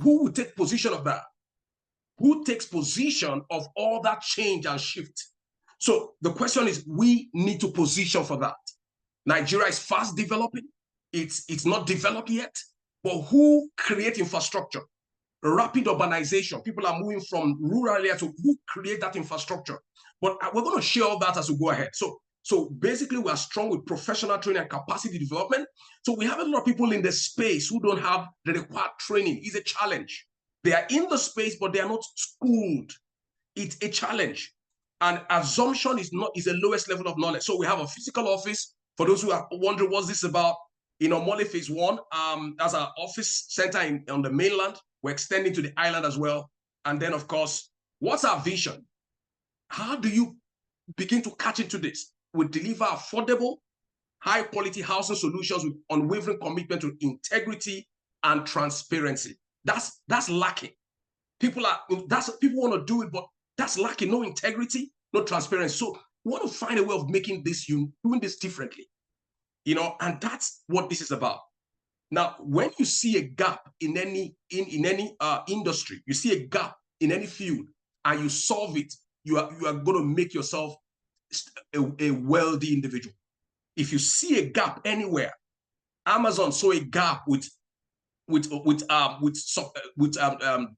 Who will take position of that? Who takes position of all that change and shift? So the question is, we need to position for that. Nigeria is fast developing. It's not developed yet, but who create infrastructure? Rapid urbanization. People are moving from rural area to who create that infrastructure. But we're going to share all that as we go ahead. So basically, we are strong with professional training and capacity development. So we have a lot of people in the space who don't have the required training. It's a challenge. They are in the space, but they are not schooled. It's a challenge. And assumption is the lowest level of knowledge. So we have a physical office. For those who are wondering what's this about, Mole Phase 1, that's our office center on the mainland. We're extending to the island as well. And then, of course, what's our vision? How do you begin to catch into this? We deliver affordable, high-quality housing solutions with unwavering commitment to integrity and transparency. That's lacking. People want to do it, but that's lacking. No integrity, no transparency. So we want to find a way of making this, doing this differently, and that's what this is about. Now, when you see a gap in any industry, you see a gap in any field, and you solve it, you are going to make yourself a wealthy individual. If you see a gap anywhere, Amazon saw a gap with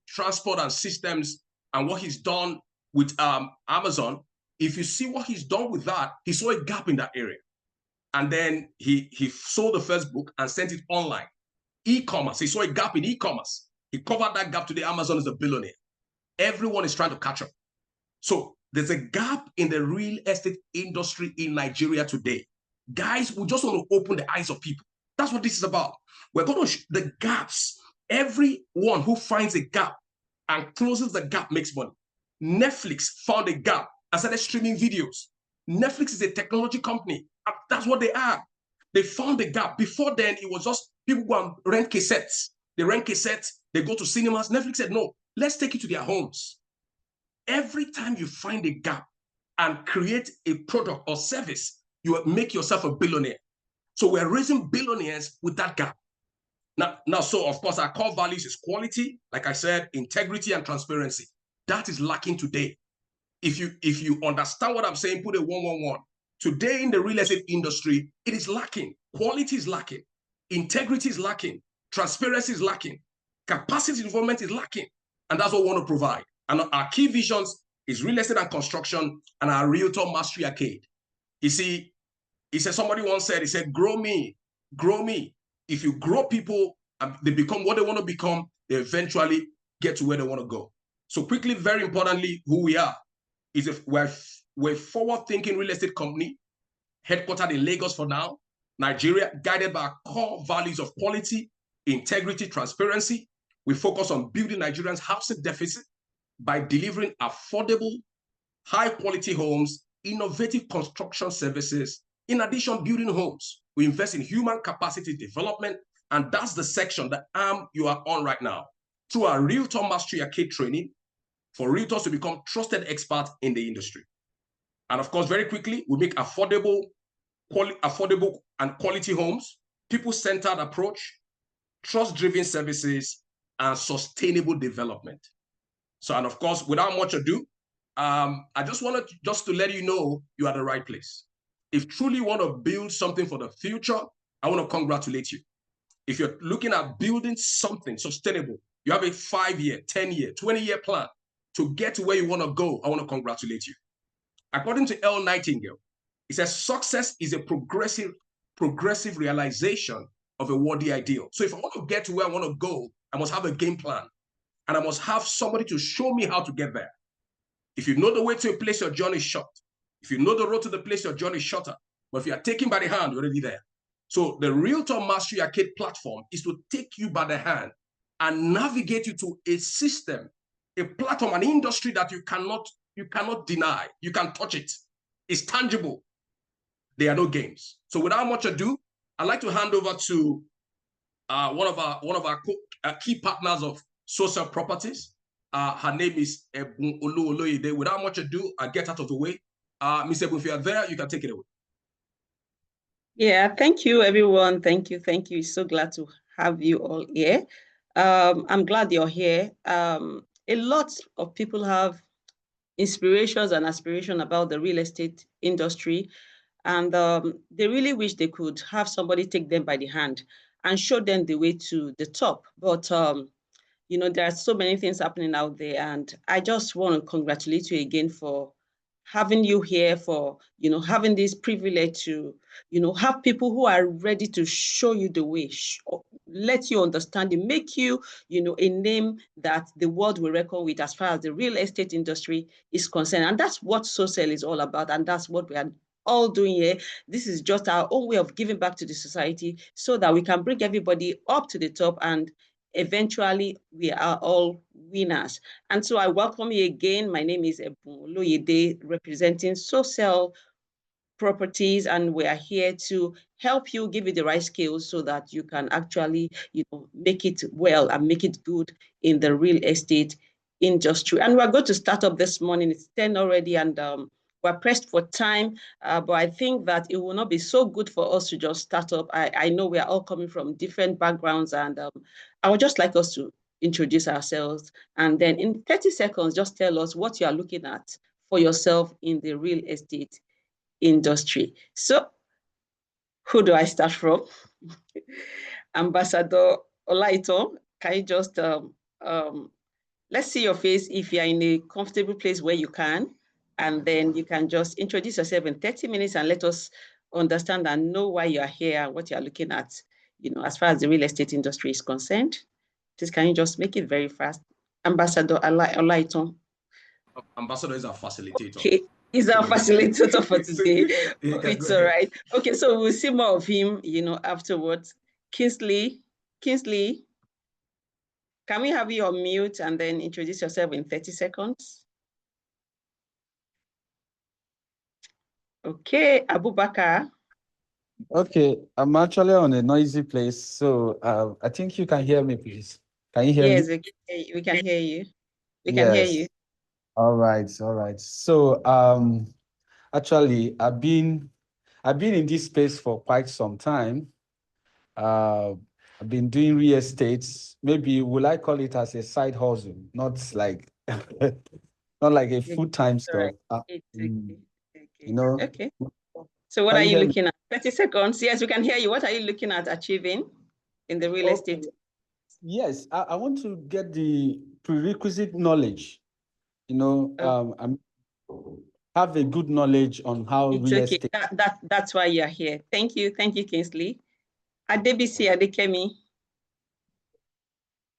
transport and systems, and what he's done with Amazon. If you see what he's done with that, he saw a gap in that area. And then he sold the first book and sent it online. E-commerce, he saw a gap in e-commerce. He covered that gap. Today, Amazon is a billionaire. Everyone is trying to catch up. So there's a gap in the real estate industry in Nigeria today. Guys, we just want to open the eyes of people. That's what this is about. We're going to the gaps. Everyone who finds a gap and closes the gap makes money. Netflix found a gap and started streaming videos. Netflix is a technology company. That's what they are. They found the gap. Before then, it was just people go and rent cassettes. They rent cassettes. They go to cinemas. Netflix said, no, let's take it to their homes. Every time you find a gap and create a product or service, you make yourself a billionaire. So we're raising billionaires with that gap. Now, so of course, our core values is quality, like I said, integrity and transparency. That is lacking today. If you understand what I'm saying, put a 111. Today in the real estate industry, it is lacking. Quality is lacking. Integrity is lacking. Transparency is lacking. Capacity development is lacking. And that's what we want to provide. And our key visions is real estate and construction and our Realtor Mastery Arcade. You see, somebody once said, he said, grow me, grow me. If you grow people and they become what they want to become, they eventually get to where they want to go. So quickly, very importantly, who we are is we're a forward-thinking real estate company headquartered in Lagos for now, Nigeria, guided by our core values of quality, integrity, transparency. We focus on building Nigerians' housing deficit by delivering affordable, high-quality homes, innovative construction services. In addition, building homes. We invest in human capacity development, and that's the section, the arm you are on right now, through our Realtor Mastery Arcade training for realtors to become trusted experts in the industry. And of course, very quickly, we make affordable and quality homes, people-centered approach, trust-driven services, and sustainable development. So, and of course, without much ado, I just wanted to let you know you are at the right place. If truly you want to build something for the future, I want to congratulate you. If you're looking at building something sustainable, you have a 5-year, 10-year, 20-year plan to get to where you want to go, I want to congratulate you. According to L. Nightingale, it says success is a progressive realization of a worthy ideal. So if I want to get to where I want to go, I must have a game plan. And I must have somebody to show me how to get there. If you know the way to a place, your journey is short. If you know the road to the place, your journey is shorter. But if you are taken by the hand, you're already there. So the Realtor Mastery Arcade platform is to take you by the hand and navigate you to a system, a platform, an industry that you cannot deny. You can touch it. It's tangible. There are no games. So without much ado, I'd like to hand over to one of our key partners of Social Properties. Her name is Ebun. Without much ado, I'll get out of the way. Ms. Ebun, if you are there, you can take it away. Yeah, thank you, everyone. Thank you. So glad to have you all here. I'm glad you're here. A lot of people have inspirations and aspiration about the real estate industry, and they really wish they could have somebody take them by the hand and show them the way to the top. But you know, there are so many things happening out there, and I just want to congratulate you again for having you here, for, you know, having this privilege to, you know, have people who are ready to show you the way, let you understand it, make you, you know, a name that the world will reckon with as far as the real estate industry is concerned. And that's what social is all about, and that's what we are all doing here. This is just our own way of giving back to the society so that we can bring everybody up to the top, and eventually we are all winners. And so I welcome you again. My name is Ebun, representing Social Properties, and we are here to help you, give you the right skills so that you can actually, you know, make it well and make it good in the real estate industry. And we're going to start up this morning. It's 10 already, and we're pressed for time, but I think that it will not be so good for us to just start up. I know we are all coming from different backgrounds, and I would just like us to introduce ourselves, and then in 30 seconds, just tell us what you are looking at for yourself in the real estate industry. So, who do I start from? Ambassador Olaito, can you just let's see your face if you're in a comfortable place where you can, and then you can just introduce yourself in 30 minutes and let us understand and know why you are here and what you are looking at, you know, as far as the real estate industry is concerned. Please, can you just make it very fast? Ambassador Olaito. Ambassador is our facilitator. Okay. He's our facilitator for today. Yeah, It's all right. Okay, so we'll see more of him, you know, afterwards. Kingsley, can we have you on mute and then introduce yourself in 30 seconds? Okay, Abubakar. Okay, I'm actually on a noisy place, so I think you can hear me, please. Can you hear Yes, me? we can hear you. We can hear you. Yes. All right, all right. So actually I've been in this space for quite some time. I've been doing real estate. Maybe will I call it as a side hustle, not like not like a full-time stuff. Right. It's Mm, okay. you know, Okay. So what can are you you hear me? looking at? 30 seconds. Yes, we can hear you. What are you looking at achieving in the real Okay. estate? Yes, I want to get the prerequisite knowledge. You know, I'm have a good knowledge on how It's real okay. estate. That's why you're here. Thank you, Kingsley. Adebisi Adekemi,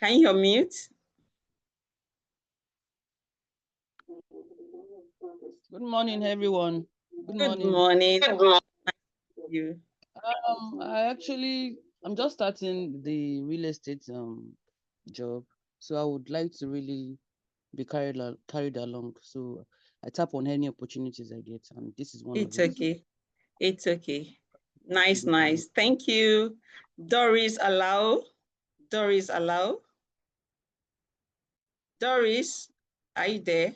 can you unmute? Good morning, everyone. Good morning. Good morning. You. I'm just starting the real estate job, so I would like to really be carried along. So I tap on any opportunities I get, and this is one of It's it. okay. It's okay. Nice. Thank you. Doris Allow. Doris, are you there?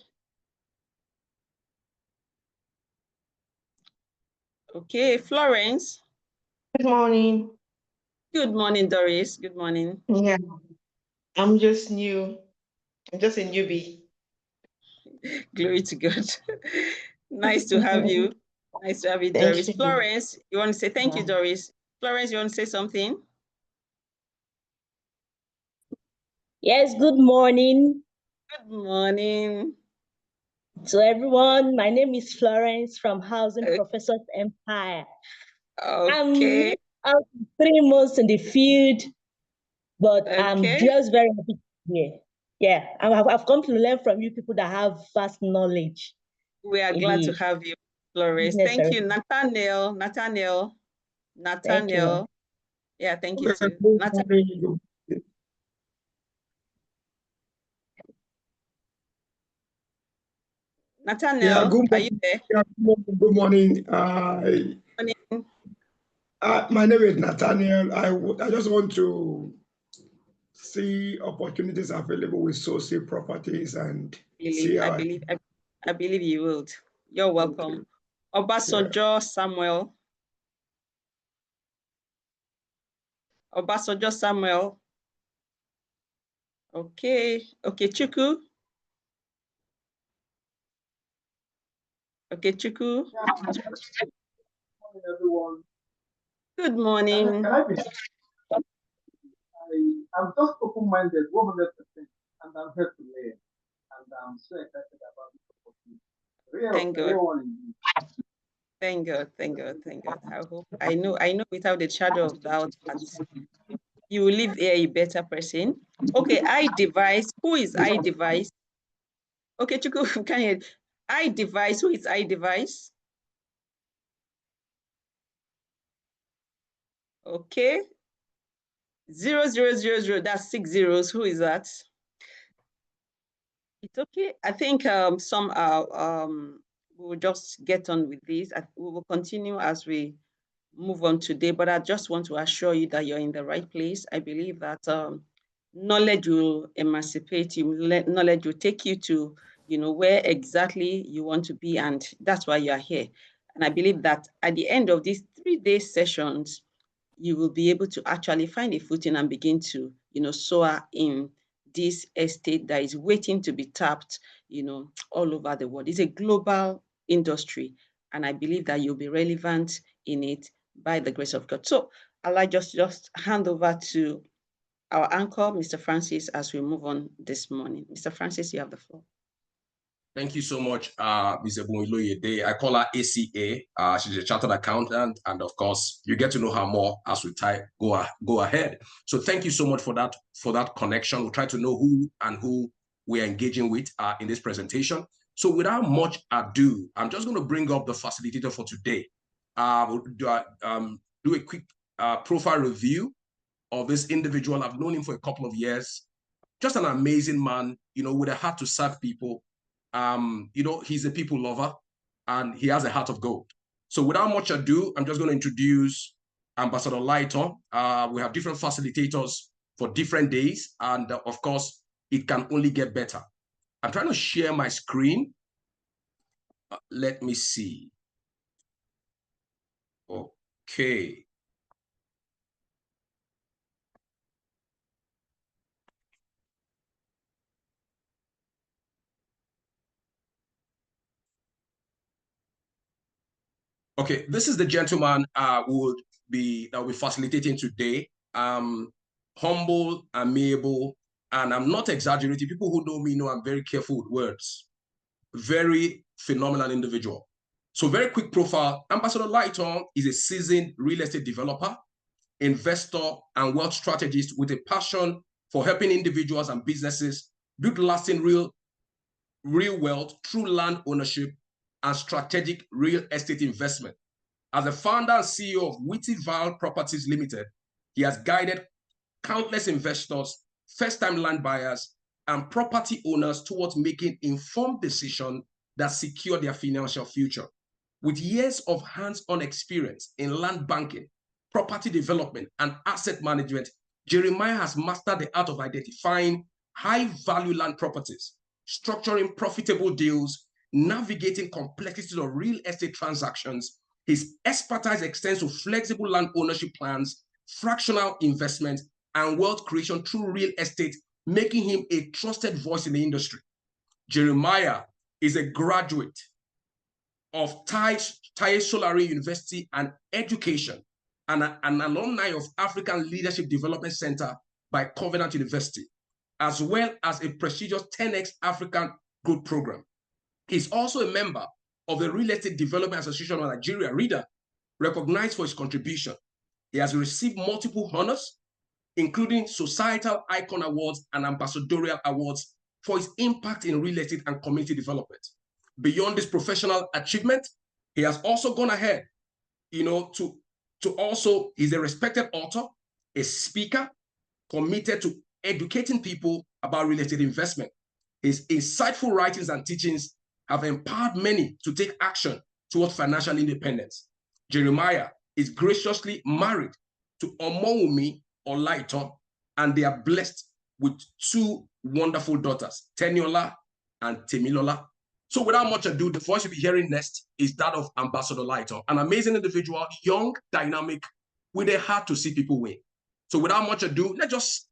Okay, Florence. Good morning. Good morning, Doris. Good morning. Yeah, I'm just new. I'm just a newbie. Glory to God. Nice to have you. Nice to have you, Thank Doris. you. Florence, you want to say thank you, Yeah. Doris? Florence, you want to say something? Yes, good morning Good morning. to everyone. My name is Florence from Housing Professors Empire. I'm new Okay. out 3 months in the field, but I'm Okay. just very happy to be here. Yeah, I've come to learn from you people that have vast knowledge. We are glad to have you, Florence. Thank you, Nathaniel. Thank you. Yeah, thank you too. Nathaniel, are you there? Good morning. Morning. My name is Nathaniel. I just want to see opportunities available with social properties and see how I believe you would. You're welcome. Obasanjo Samuel. Obasanjo Samuel. Okay, Chuku. Okay, Chuku. Yeah. Good morning, everyone. Good morning. Can I be? I'm just open-minded, 100%, and I'm here to learn. And I'm so excited about this opportunity. Thank God. Real one indeed. Thank God, thank God, thank God. I know without a shadow of doubt that you will leave here a better person. Okay, iDevice. Who is iDevice? Okay, Chuku, can you iDevice? Who is iDevice? Okay. 0000, that's 6 zeros. Who is that? It's okay. I think we'll just get on with this. We will continue as we move on today, but I just want to assure you that you're in the right place. I believe that knowledge will emancipate you. Knowledge will take you to, where exactly you want to be, and that's why you are here. And I believe that at the end of these 3-day sessions, you will be able to actually find a footing and begin to, soar in this estate that is waiting to be tapped, all over the world. It's a global industry, and I believe that you'll be relevant in it by the grace of God. So I'd like just hand over to our anchor, Mr. Francis, as we move on this morning. Mr. Francis, you have the floor. Thank you so much, Ms. Ebun. I call her ACA. She's a chartered accountant, and of course, you get to know her more as we go ahead. So thank you so much for that connection. We'll try to know who we're engaging with in this presentation. So without much ado, I'm just going to bring up the facilitator for today. We'll do a quick profile review of this individual. I've known him for a couple of years. Just an amazing man, with a heart to serve people. He's a people lover, and he has a heart of gold. So without much ado, I'm just going to introduce Ambassador Lighton. We have different facilitators for different days, and of course, it can only get better. I'm trying to share my screen. Let me see. Okay. Okay, this is the gentleman who will be facilitating today. Humble, amiable, and I'm not exaggerating. People who know me know I'm very careful with words. Very phenomenal individual. So very quick profile. Ambassador Lighton is a seasoned real estate developer, investor, and wealth strategist with a passion for helping individuals and businesses build lasting real wealth through land ownership and strategic real estate investment. As the founder and CEO of Whittyville Properties Limited, he has guided countless investors, first-time land buyers, and property owners towards making informed decisions that secure their financial future. With years of hands-on experience in land banking, property development, and asset management, Jeremiah has mastered the art of identifying high-value land properties, structuring profitable deals, navigating complexities of real estate transactions. His expertise extends to flexible land ownership plans, fractional investment, and wealth creation through real estate, making him a trusted voice in the industry. Jeremiah is a graduate of Tai Solari University and Education and an alumni of African Leadership Development Center by Covenant University, as well as a prestigious 10X African Growth Program. He's also a member of the Real Estate Development Association of Nigeria, REDA, recognized for his contribution. He has received multiple honors, including Societal Icon Awards and Ambassadorial Awards for his impact in real estate and community development. Beyond this professional achievement, he has also gone ahead, he's a respected author, a speaker, committed to educating people about real estate investment. His insightful writings and teachings have empowered many to take action towards financial independence. Jeremiah is graciously married to Omowumi Olaiton, and they are blessed with 2 wonderful daughters, Teniola and Temilola. So without much ado, the voice you'll be hearing next is that of Ambassador Lighton, an amazing individual, young, dynamic, with a heart to see people win. So without much ado, let's just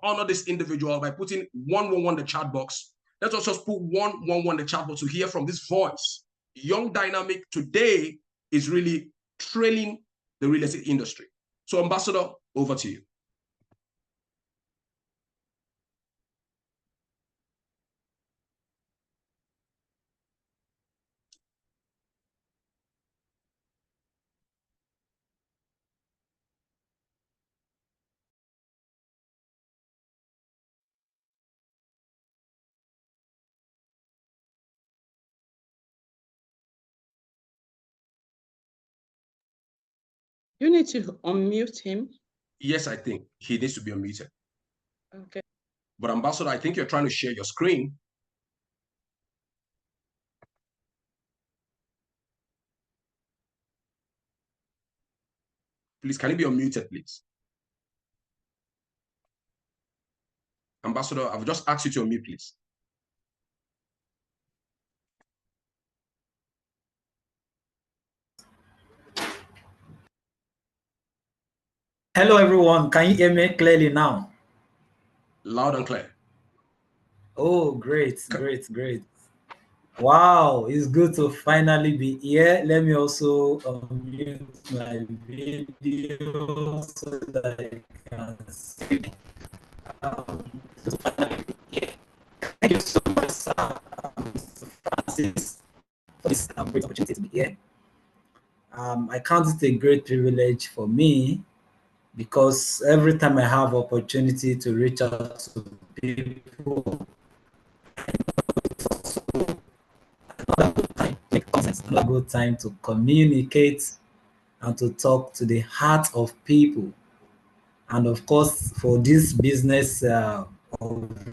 honor this individual by putting 111 in the chat box. Let us just put 111 in the chat box to hear from this voice. Young Dynamic today is really trailing the real estate industry. So, Ambassador, over to you. You need to unmute him. Yes, I think he needs to be unmuted. Okay. But Ambassador, I think you're trying to share your screen. Please, can you be unmuted, please? Ambassador, I've just asked you to unmute, please. Hello, everyone. Can you hear me clearly now? Loud and clear. Oh, great, great, great. Wow, it's good to finally be here. Let me also unmute my video so that I can see. To finally be here. Thank you so much, Mr. Francis, for this great opportunity to be here. I count it a great privilege for me because every time I have opportunity to reach out to people, another good time to communicate and to talk to the heart of people. And of course, for this business of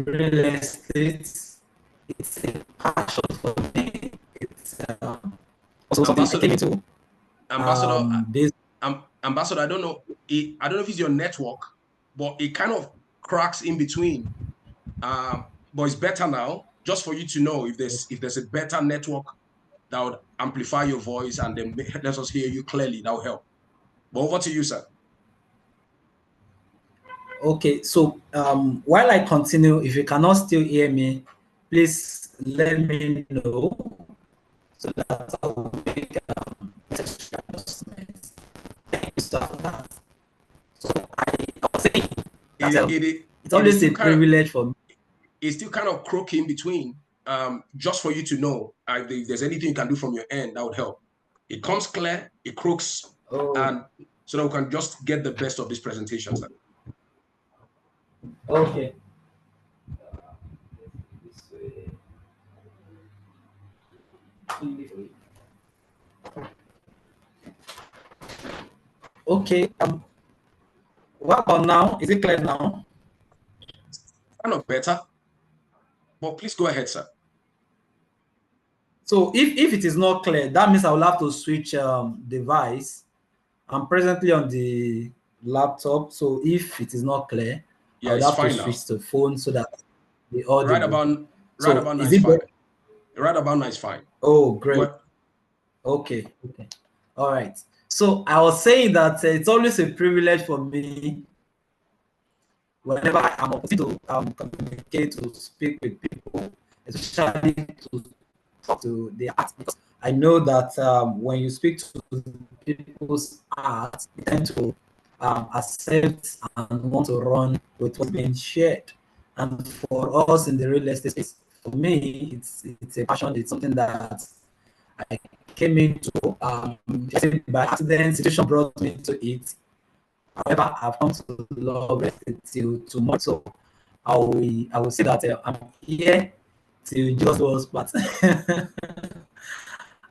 real estate, it's a passion for me. It's also something I came into. Ambassador, I don't know if it's your network, but it kind of cracks in between. But it's better now, just for you to know if there's a better network that would amplify your voice and then let us hear you clearly. That will help. But over to you, sir. Okay, so while I continue, if you cannot still hear me, please let me know so that I will make adjustments. Thank you so much. So I was saying it's always a privilege for me. It's still kind of croaky in between. Just for you to know, if there's anything you can do from your end, that would help. It comes clear, it croaks, and so that we can just get the best of this presentation, sir. Okay. Okay. What about now? Is it clear now? Kind of better. But please go ahead, sir. So if it is not clear, that means I will have to switch device. I'm presently on the laptop, so if it is not clear, yeah, I would have to switch to phone so that the audio. Right about now is fine. Right about now is fine. Oh, great. Okay. All right. So I was saying that it's always a privilege for me whenever I'm opportunity to communicate, to speak with people, especially to talk to the art, because I know that when you speak to people's art, they tend to accept and want to run with what's being shared. And for us in the real estate space, for me, it's a passion. It's something that I came into by accident. Situation brought me to it. However, I've come to love it till tomorrow. So I will say that I'm here till just was part.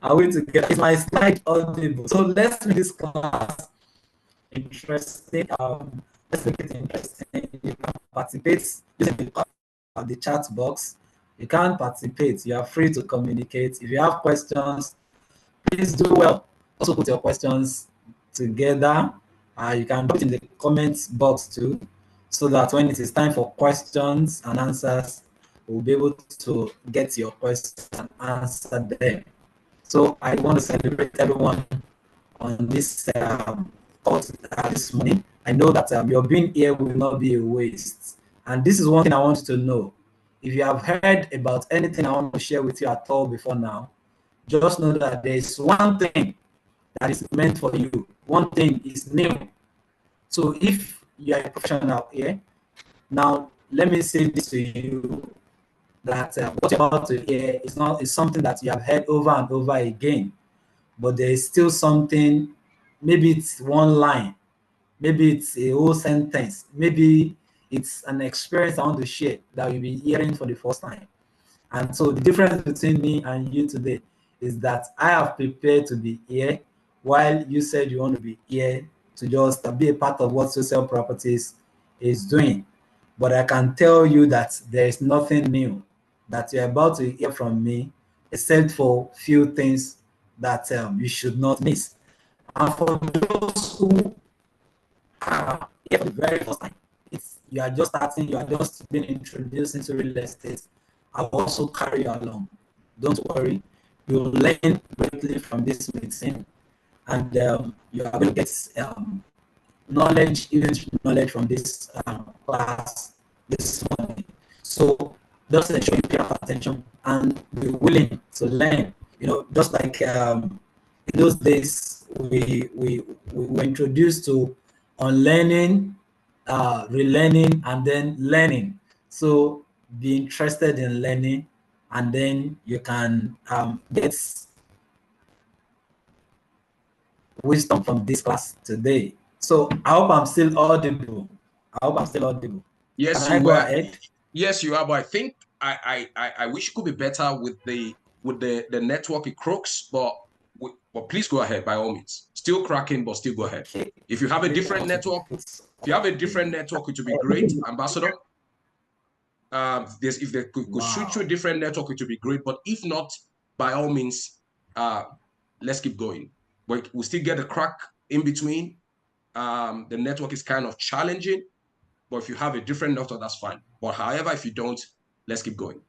Are we together? Is my slide audible? So let's make this class interesting. Let's make it interesting. You can participate using the chat box. You can't participate. You are free to communicate. If you have questions, please do well. Also put your questions together. You can put in the comments box too, so that when it is time for questions and answers, we'll be able to get your questions and answer them. So I want to celebrate everyone on this call this morning. I know that your being here will not be a waste. And this is one thing I want you to know. If you have heard about anything I want to share with you at all before now, just know that there is one thing that is meant for you. One thing is new. So if you are a professional here, now let me say this to you, that what you're about to hear is something that you have heard over and over again, but there is still something. Maybe it's one line, maybe it's a whole sentence, maybe it's an experience I want to share that you'll be hearing for the first time. And so the difference between me and you today is that I have prepared to be here, while you said you want to be here to just be a part of what social properties is doing. But I can tell you that there is nothing new that you're about to hear from me, except for few things that you should not miss. And for those who are here for the very first time, you are just starting, you are just being introduced into real estate, I'll also carry you along. Don't worry, you'll learn greatly from this meeting, and you are going to get knowledge, even knowledge from this class this morning. So just ensure you pay attention and be willing to learn. Just like in those days, we were introduced to unlearning, relearning, and then learning. So be interested in learning, and then you can get wisdom from this class today. So I hope I'm still audible. Yes, Can I go ahead? Yes, you are. But I think I wish it could be better with the network. It crooks, but please go ahead by all means. Still cracking, but still go ahead. If you have a different network, it would be great, Ambassador. If they could switch to a different network, it would be great. But if not, by all means, let's keep going. But we still get a crack in between. The network is kind of challenging, but if you have a different network, that's fine. But however, if you don't, let's keep going.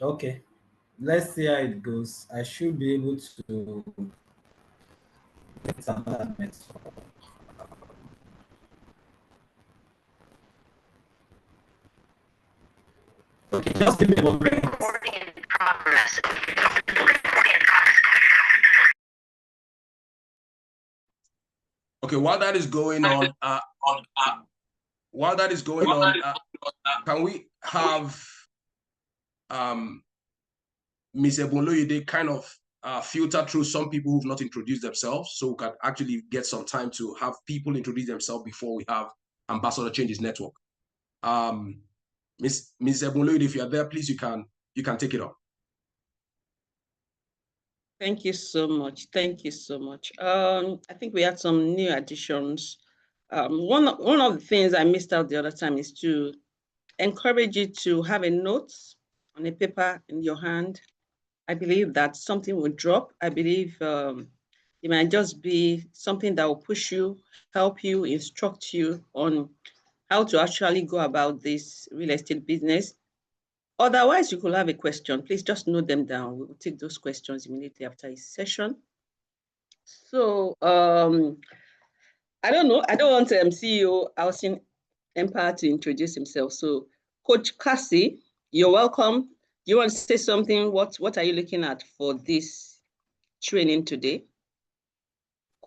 Okay, let's see how it goes. I should be able to get another network. Okay, just give me a moment. Recording in progress. Okay, while that is going on, can we have Ms. Ebun kind of filter through some people who've not introduced themselves, so we can actually get some time to have people introduce themselves before we have Ambassador change his network. Ms. Ebun, if you are there, please, you can take it on. Thank you so much. Thank you so much. I think we had some new additions. One of the things I missed out the other time is to encourage you to have a note on a paper in your hand. I believe that something will drop. I believe it might just be something that will push you, help you, instruct you on how to actually go about this real estate business. Otherwise, you could have a question. Please just note them down. We will take those questions immediately after this session. So I don't know. I don't want CEO Housing Empire to introduce himself. So Coach Cassie, you're welcome. Do you want to say something? What are you looking at for this training today?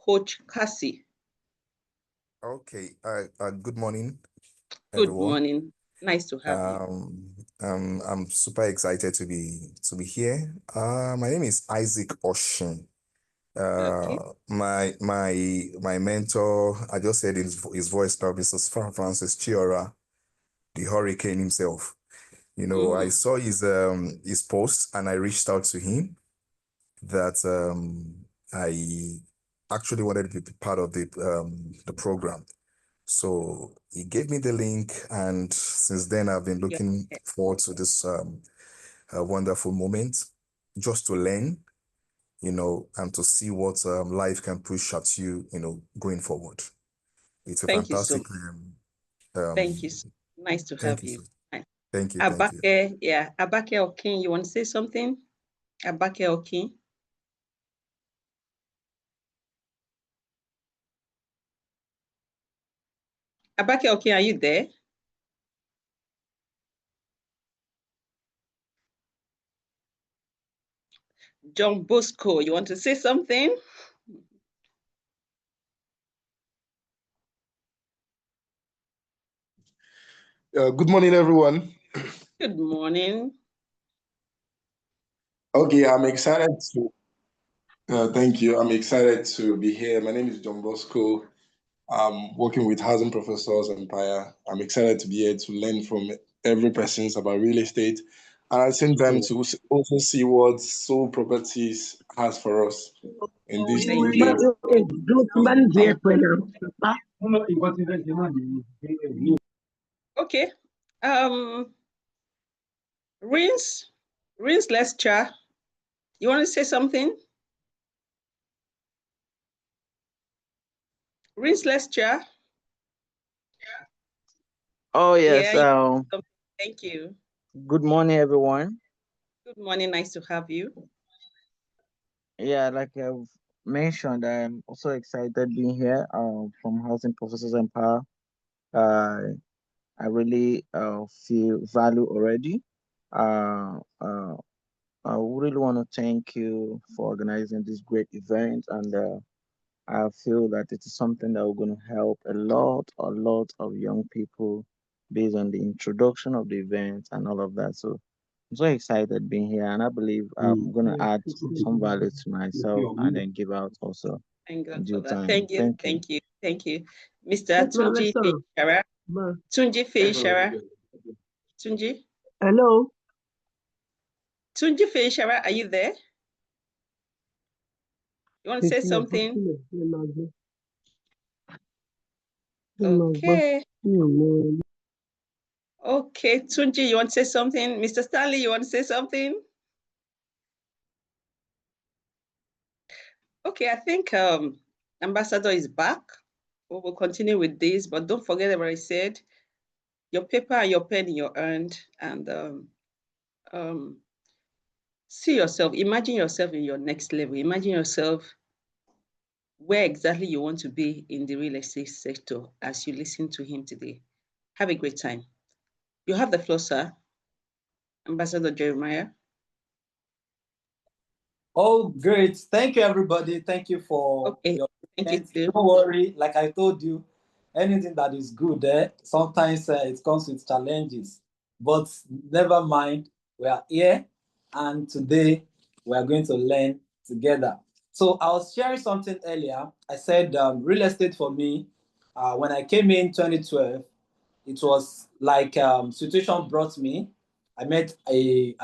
Coach Cassie. Okay. Good morning, Good everyone. morning. Nice to have you. I'm super excited to be here. My name is Isaac Oshin. Okay. My mentor, I just said his voice now, Mr. Francis Chiora, the hurricane himself. I saw his post and I reached out to him that I actually wanted to be part of the program. So he gave me the link, and since then I've been looking forward to this wonderful moment, just to learn, and to see what life can push at you, going forward. It's a fantastic. Thank you. Nice to have you. Thank you. Abake, yeah, Abake Okin, you want to say something? Abake Okin. Abake, okay, are you there? John Bosco, you want to say something? Good morning, everyone. Good morning. Okay, I'm excited to, thank you. I'm excited to be here. My name is John Bosco. I'm working with Housing Professors Empire. I'm excited to be here to learn from every person about real estate and at the same time to also see what Soul Properties has for us in this new year. Okay. Rins, let's chat. You want to say something? Rins, let's chat. Oh, yes. Yeah, thank you. Good morning, everyone. Good morning. Nice to have you. Yeah, like I've mentioned, I'm also excited being here from Housing Professors Empire. I really feel value already. Uh, uh, I really want to thank you for organizing this great event, and I feel that it is something that we're going to help a lot of young people based on the introduction of the event and all of that. So I'm so excited being here, and I believe I'm going to add some value to myself and then give out also Thank God in for due that. time. Thank you. Mr. Tunji Feishara. Tunji Feishara. Tunji? Hello? Tunji Feishara, are you there? You want to say something? Okay. Okay, Tunji, you want to say something? Mr. Stanley, you want to say something? Okay, I think Ambassador is back. We will continue with this, but don't forget what I said. Your paper and your pen in your hand, and see yourself, imagine yourself in your next level. Imagine yourself where exactly you want to be in the real estate sector as you listen to him today. Have a great time. You have the floor, sir. Ambassador Jeremiah. Oh, great. Thank you, everybody. Thank you for your Thank you. Don't worry. Like I told you, anything that is good, sometimes it comes with challenges. But never mind, we are here. And today, we are going to learn together. So I was sharing something earlier. I said real estate for me, when I came in 2012, it was like situation brought me. I met an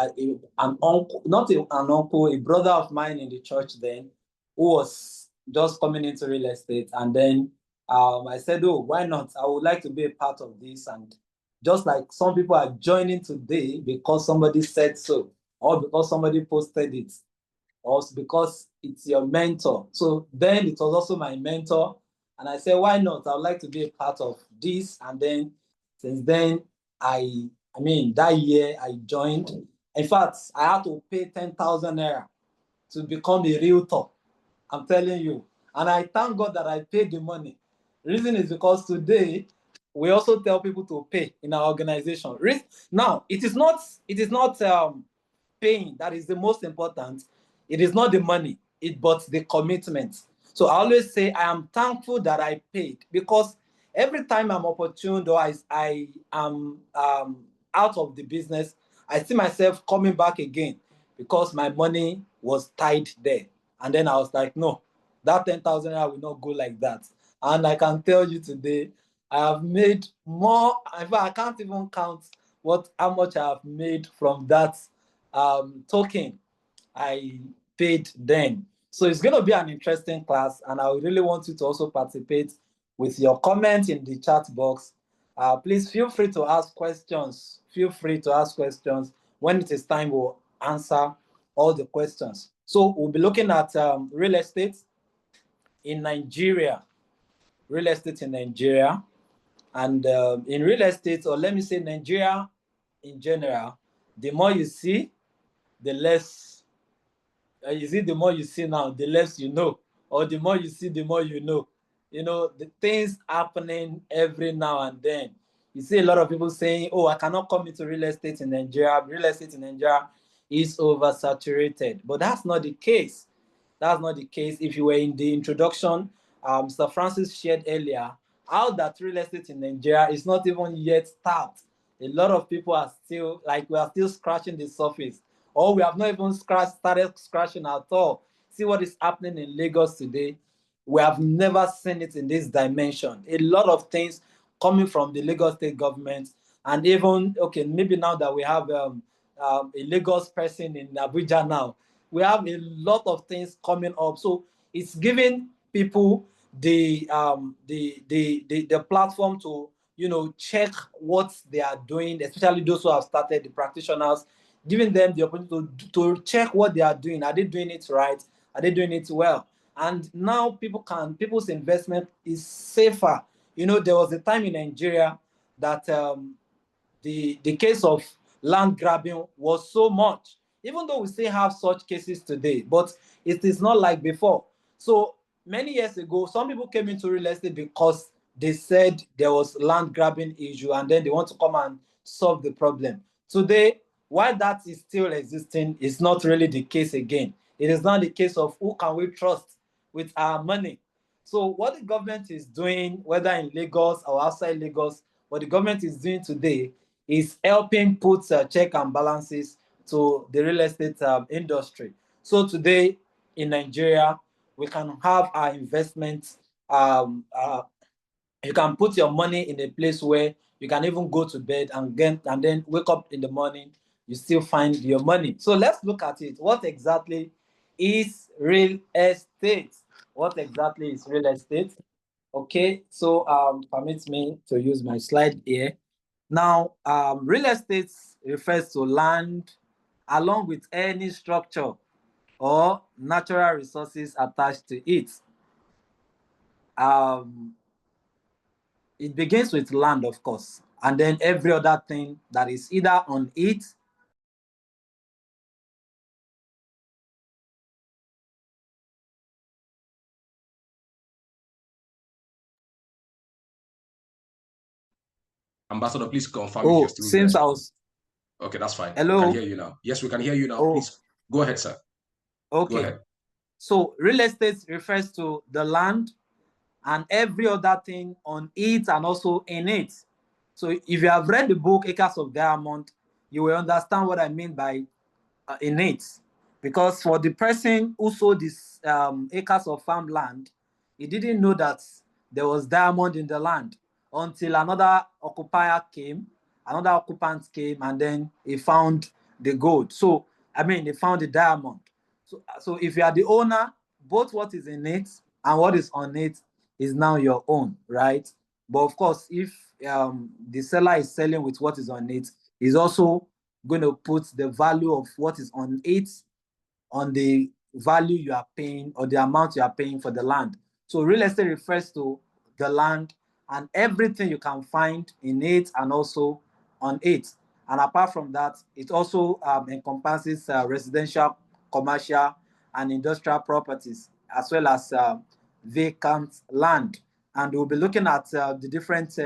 uncle, not an uncle, a brother of mine in the church then, who was just coming into real estate. And then I said, oh, why not? I would like to be a part of this. And just like some people are joining today because somebody said so, or because somebody posted it, or because it's your mentor. So then it was also my mentor. And I said, why not? I would like to be a part of this. And then since then, I mean, that year I joined. In fact, I had to pay 10,000 naira to become a realtor. I'm telling you. And I thank God that I paid the money. The reason is because today, we also tell people to pay in our organization. Now, it is not paying that is the most important. It is not the money, but the commitment. So I always say I am thankful that I paid, because every time I'm opportune or I am out of the business, I see myself coming back again because my money was tied there. And then I was like, no, that 10,000 will not go like that. And I can tell you today, I have made more. In fact, I can't even count how much I have made from that token I paid then. So it's going to be an interesting class, and I really want you to also participate with your comment in the chat box. Please feel free to ask questions. Feel free to ask questions. When it is time, we'll answer all the questions. So we'll be looking at real estate in Nigeria. Real estate in Nigeria. And in real estate, or let me say Nigeria in general, the more you see, the less, the more you see now, the less you know, or the more you see, the more you know. you know, the things happening every now and then. You see a lot of people saying, oh, I cannot come into real estate in Nigeria. Real estate in Nigeria is oversaturated. But that's not the case. That's not the case. If you were in the introduction, Mr. Francis shared earlier how that real estate in Nigeria is not even yet tapped. A lot of people are still, like, we are still scratching the surface, or we have not even started scratching at all. See what is happening in Lagos today. We have never seen it in this dimension. A lot of things coming from the Lagos state government, and even, okay, maybe now that we have a Lagos person in Abuja now, we have a lot of things coming up. So it's giving people the platform to, you know, check what they are doing, especially those who have started, the practitioners, giving them the opportunity to check what they are doing. Are they doing it right? Are they doing it well? And now people's investment is safer. You know, there was a time in Nigeria that the case of land grabbing was so much, even though we still have such cases today, but it is not like before. So many years ago, some people came into real estate because they said there was land grabbing issue, and then they want to come and solve the problem. Today, while that is still existing, it's not really the case again. It is not the case of who can we trust with our money. So what the government is doing, whether in Lagos or outside Lagos, what the government is doing today is helping put check and balances to the real estate industry. So today in Nigeria, we can have our investments. You can put your money in a place where you can even go to bed and then wake up in the morning, you still find your money. So let's look at it. What exactly is real estate? What exactly is real estate? Okay, so permit me to use my slide here. Now, real estate refers to land along with any structure or natural resources attached to it. It begins with land, of course, and then every other thing that is either on it Ambassador, please confirm if you're still since there. I was... Okay, that's fine. Hello? We can hear you now. Yes, we can hear you now. Please go ahead, sir. Okay. Go ahead. So real estate refers to the land and every other thing on it and also in it. So if you have read the book Acres of Diamond, you will understand what I mean by in it. Because for the person who sold this acres of farmland, he didn't know that there was diamond in the land until another occupant came, and then he found the gold. So, I mean, he found the diamond. So if you are the owner, both what is in it and what is on it is now your own, right? But of course, if the seller is selling with what is on it, he's also going to put the value of what is on it on the value you are paying or the amount you are paying for the land. So real estate refers to the land and everything you can find in it and also on it. And apart from that, it also encompasses residential, commercial, and industrial properties, as well as vacant land. And we'll be looking at the different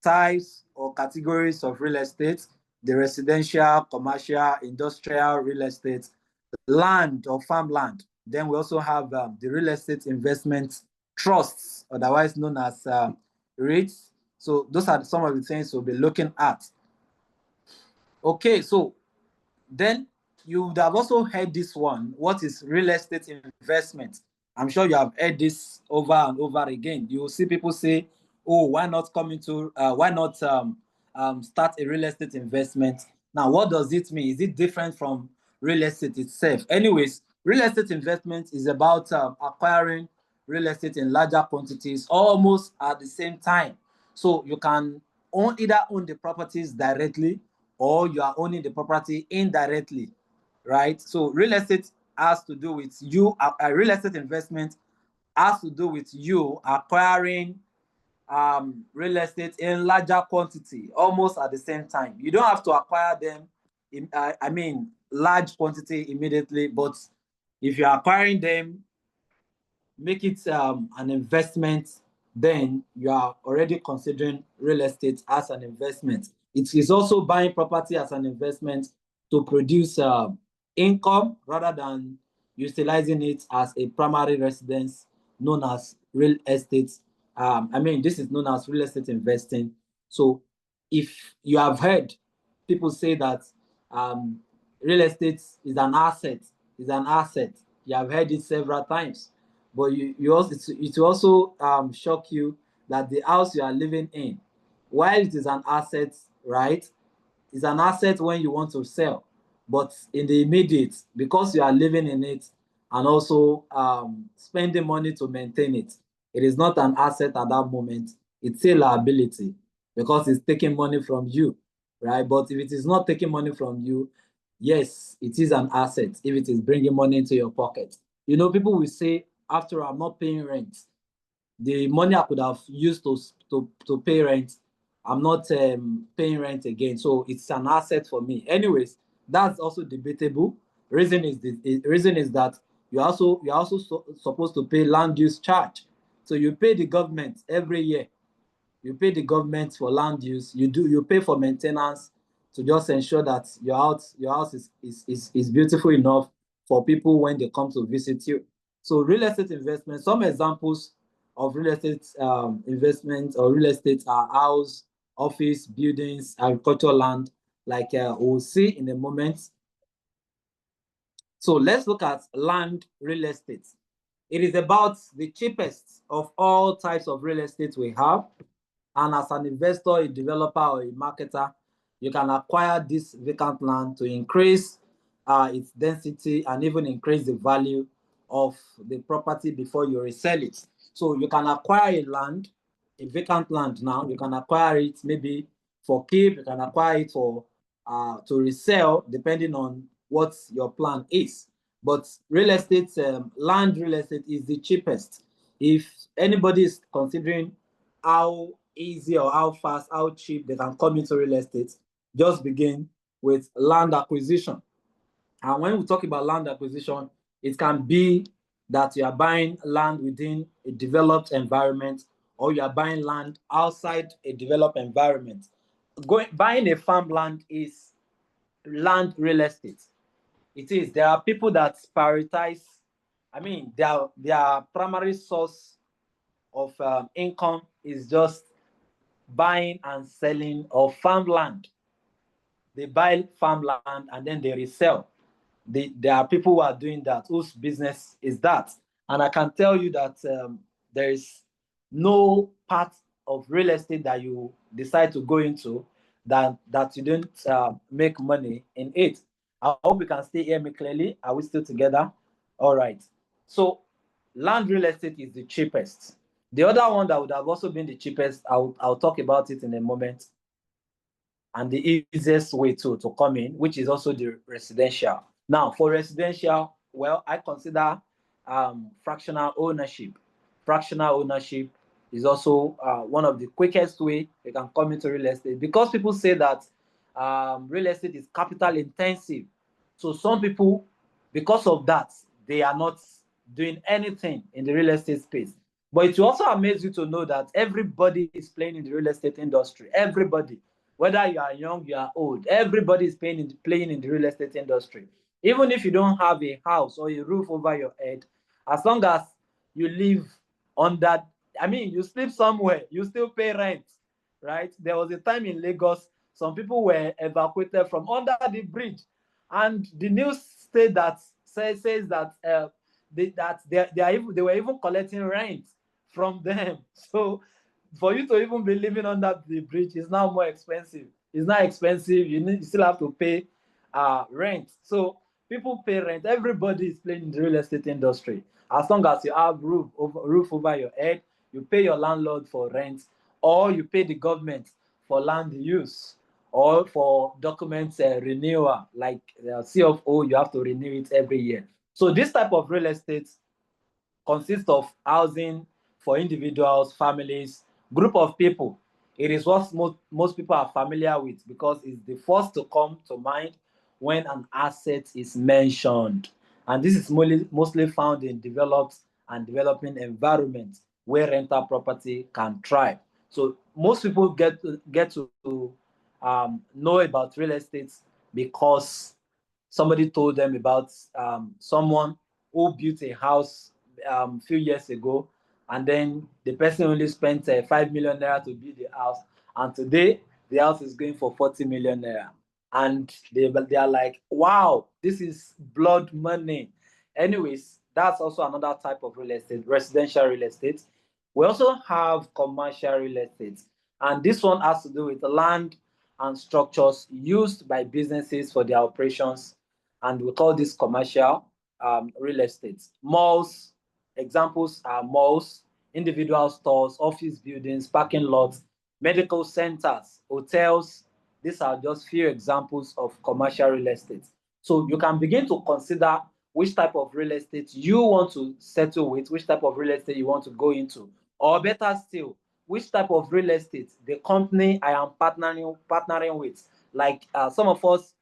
types or categories of real estate: the residential, commercial, industrial real estate, land or farmland. Then we also have the real estate investment trusts, otherwise known as REITs. So those are some of the things we'll be looking at. Okay, so then you would have also heard this one. What is real estate investment? I'm sure you have heard this over and over again. You will see people say, oh, why not start a real estate investment? Now, what does it mean? Is it different from real estate itself? Anyways, real estate investment is about acquiring real estate in larger quantities almost at the same time. So you can either own the properties directly, or you are owning the property indirectly, right? So real estate has to do with you, real estate investment has to do with you acquiring real estate in larger quantity almost at the same time. You don't have to acquire them in large quantity immediately, but if you're acquiring them make it an investment, then you are already considering real estate as an investment. It is also buying property as an investment to produce income rather than utilizing it as a primary residence known as real estate. I mean, this is known as real estate investing. So if you have heard people say that real estate is an asset, you have heard it several times, but you also, it will also shock you that the house you are living in, while it is an asset, right, is an asset when you want to sell, but in the immediate, because you are living in it and also spending money to maintain it, it is not an asset at that moment. It's a liability because it's taking money from you, right? But if it is not taking money from you, yes, it is an asset if it is bringing money into your pocket. You know, people will say, after I'm not paying rent, the money I could have used to pay rent, I'm not paying rent again. So it's an asset for me. Anyways, that's also debatable. Reason is that you're also supposed to pay land use charge. So you pay the government every year. You pay the government for land use. You pay for maintenance to just ensure that your house is beautiful enough for people when they come to visit you. So real estate investment, some examples of real estate investment or real estate are house, office, buildings, agricultural land, like we'll see in a moment. So let's look at land real estate. It is about the cheapest of all types of real estate we have. And as an investor, a developer, or a marketer, you can acquire this vacant land to increase its density and even increase the value of the property before you resell it. So you can acquire a vacant land now. You can acquire it maybe for keep. You can acquire it for to resell, depending on what your plan is. But real estate, land real estate is the cheapest. If anybody is considering how easy or how fast, how cheap they can come into real estate, just begin with land acquisition. And when we talk about land acquisition, it can be that you are buying land within a developed environment, or you are buying land outside a developed environment. Buying a farmland is land real estate. It is. There are people that prioritize, I mean, their primary source of income is just buying and selling of farmland. They buy farmland and then they resell. There are people who are doing that, whose business is that. And I can tell you that there is no part of real estate that you decide to go into that you don't make money in it. I hope you can still hear me clearly. Are we still together? All right. So land real estate is the cheapest. The other one that would have also been the cheapest, I'll talk about it in a moment, and the easiest way to come in, which is also the residential. Now, for residential, well, I consider fractional ownership. Fractional ownership is also one of the quickest way you can come into real estate, because people say that real estate is capital intensive. So some people, because of that, they are not doing anything in the real estate space. But it will also amaze you to know that everybody is playing in the real estate industry. Everybody, whether you are young, you are old, everybody is playing in the real estate industry. Even if you don't have a house or a roof over your head, as long as you live under, I mean, you sleep somewhere, you still pay rent, right? There was a time in Lagos, some people were evacuated from under the bridge, and the news state that says that they were even collecting rent from them. So for you to even be living under the bridge is now more expensive. It's not expensive. You still have to pay rent. So people pay rent. Everybody is playing in the real estate industry. As long as you have roof over your head, you pay your landlord for rent, or you pay the government for land use, or for documents renewal, like CFO, you have to renew it every year. So this type of real estate consists of housing for individuals, families, group of people. It is what most people are familiar with, because it's the first to come to mind when an asset is mentioned. And this is mostly found in developed and developing environment where rental property can thrive. So most people get to know about real estate because somebody told them about someone who built a house a few years ago, and then the person only spent 5 million naira to build the house, and today the house is going for 40 million naira, and they are like, wow, this is blood money. Anyways, that's also another type of real estate, residential real estate. We also have commercial real estate, and this one has to do with land and structures used by businesses for their operations, and we call this commercial real estate. Malls, examples are malls, individual stores, office buildings, parking lots, medical centers, hotels. These are just few examples of commercial real estate. So you can begin to consider which type of real estate you want to settle with, which type of real estate you want to go into, or better still, which type of real estate the company I am partnering with. Like some of us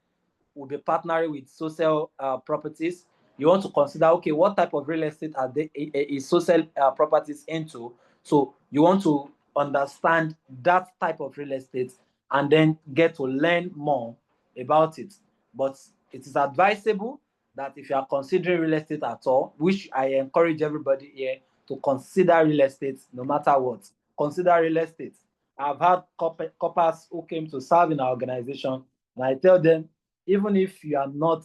will be partnering with social properties. You want to consider, okay, what type of real estate are they is social properties into? So you want to understand that type of real estate and then get to learn more about it. But it is advisable that if you are considering real estate at all, which I encourage everybody here to consider real estate no matter what, consider real estate. I've had coppers who came to serve in our organization, and I tell them, even if you are not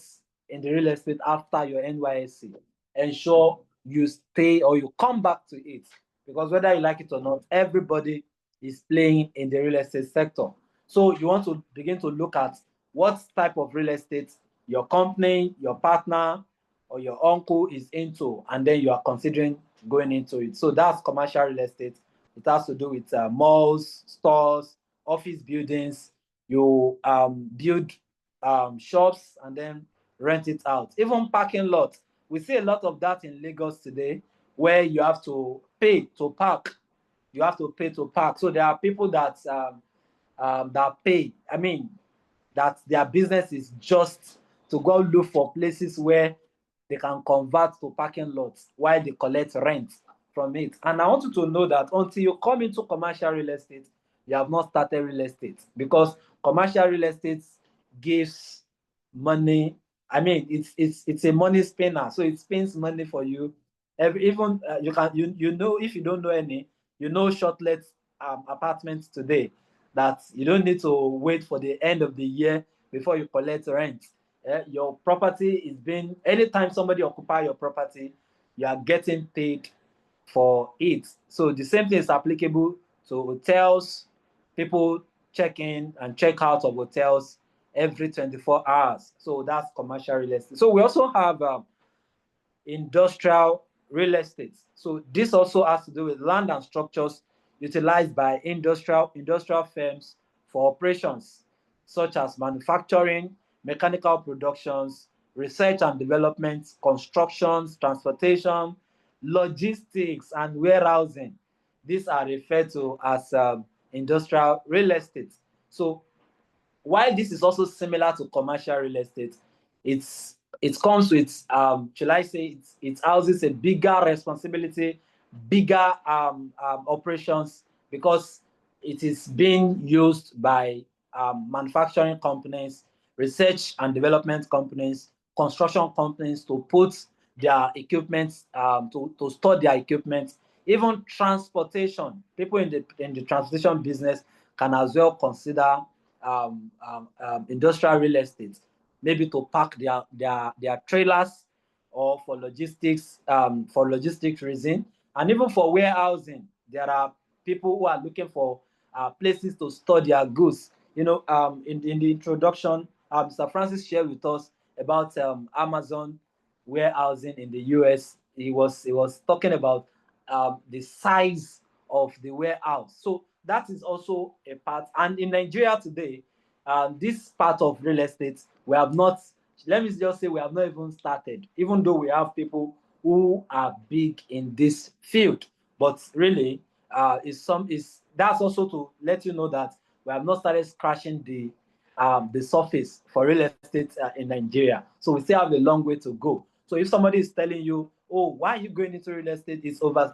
in the real estate after your NYSC, ensure you stay or you come back to it, because whether you like it or not, everybody is playing in the real estate sector. So you want to begin to look at what type of real estate your company, your partner, or your uncle is into, and then you are considering going into it. So that's commercial real estate. It has to do with malls, stores, office buildings. You build shops and then rent it out. Even parking lots. We see a lot of that in Lagos today, where you have to pay to park. You have to pay to park. So there are people that that pay. I mean, that their business is just to go look for places where they can convert to parking lots while they collect rent from it. And I want you to know that until you come into commercial real estate, you have not started real estate, because commercial real estate gives money. I mean, it's a money spinner, so it spends money for you. Even you know, if you don't know any, you know, shortlet apartments today, that you don't need to wait for the end of the year before you collect rent. Your property is being, anytime somebody occupy your property, you are getting paid for it. So the same thing is applicable to hotels. People check in and check out of hotels every 24 hours. So that's commercial real estate. So we also have industrial real estate. So this also has to do with land and structures utilized by industrial firms for operations such as manufacturing, mechanical productions, research and development, constructions, transportation, logistics, and warehousing. These are referred to as industrial real estate. So while this is also similar to commercial real estate, it comes with shall I say, it houses a bigger responsibility, bigger operations, because it is being used by manufacturing companies, research and development companies, construction companies to put their equipment, to store their equipment, even transportation. People in the transportation business can as well consider industrial real estate, maybe to park their trailers, or for logistics reason, and even for warehousing. There are people who are looking for places to store their goods. You know, in the introduction, Mr. Francis shared with us about Amazon warehousing in the US. He was talking about the size of the warehouse. So that is also a part. And in Nigeria today, this part of real estate, we have not, let me just say, we have not even started, even though we have people who are big in this field. But really, that's also to let you know that we have not started scratching the surface for real estate in Nigeria. So we still have a long way to go. So if somebody is telling you, oh, why are you going into real estate? It's over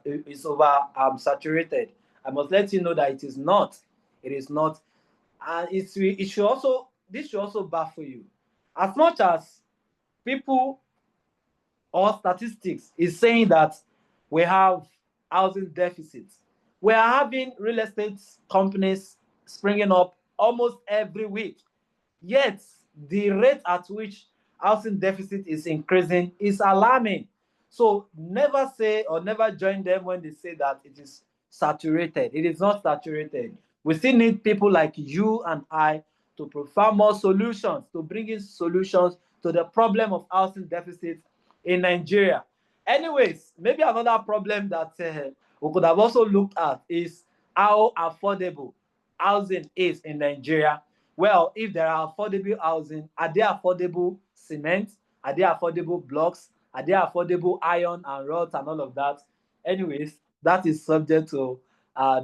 saturated. I must let you know that it is not. It is not. And it should also, this should also baffle you. As much as people or statistics is saying that we have housing deficits, we are having real estate companies springing up almost every week. Yet, the rate at which housing deficit is increasing is alarming. So never say or never join them when they say that it is saturated. It is not saturated. We still need people like you and I to provide more solutions, to bring in solutions to the problem of housing deficit in Nigeria. Anyways, maybe another problem that we could have also looked at is how affordable housing is in Nigeria. Well, if there are affordable housing, are there affordable cement? Are there affordable blocks? Are there affordable iron and rods and all of that? Anyways, that is subject to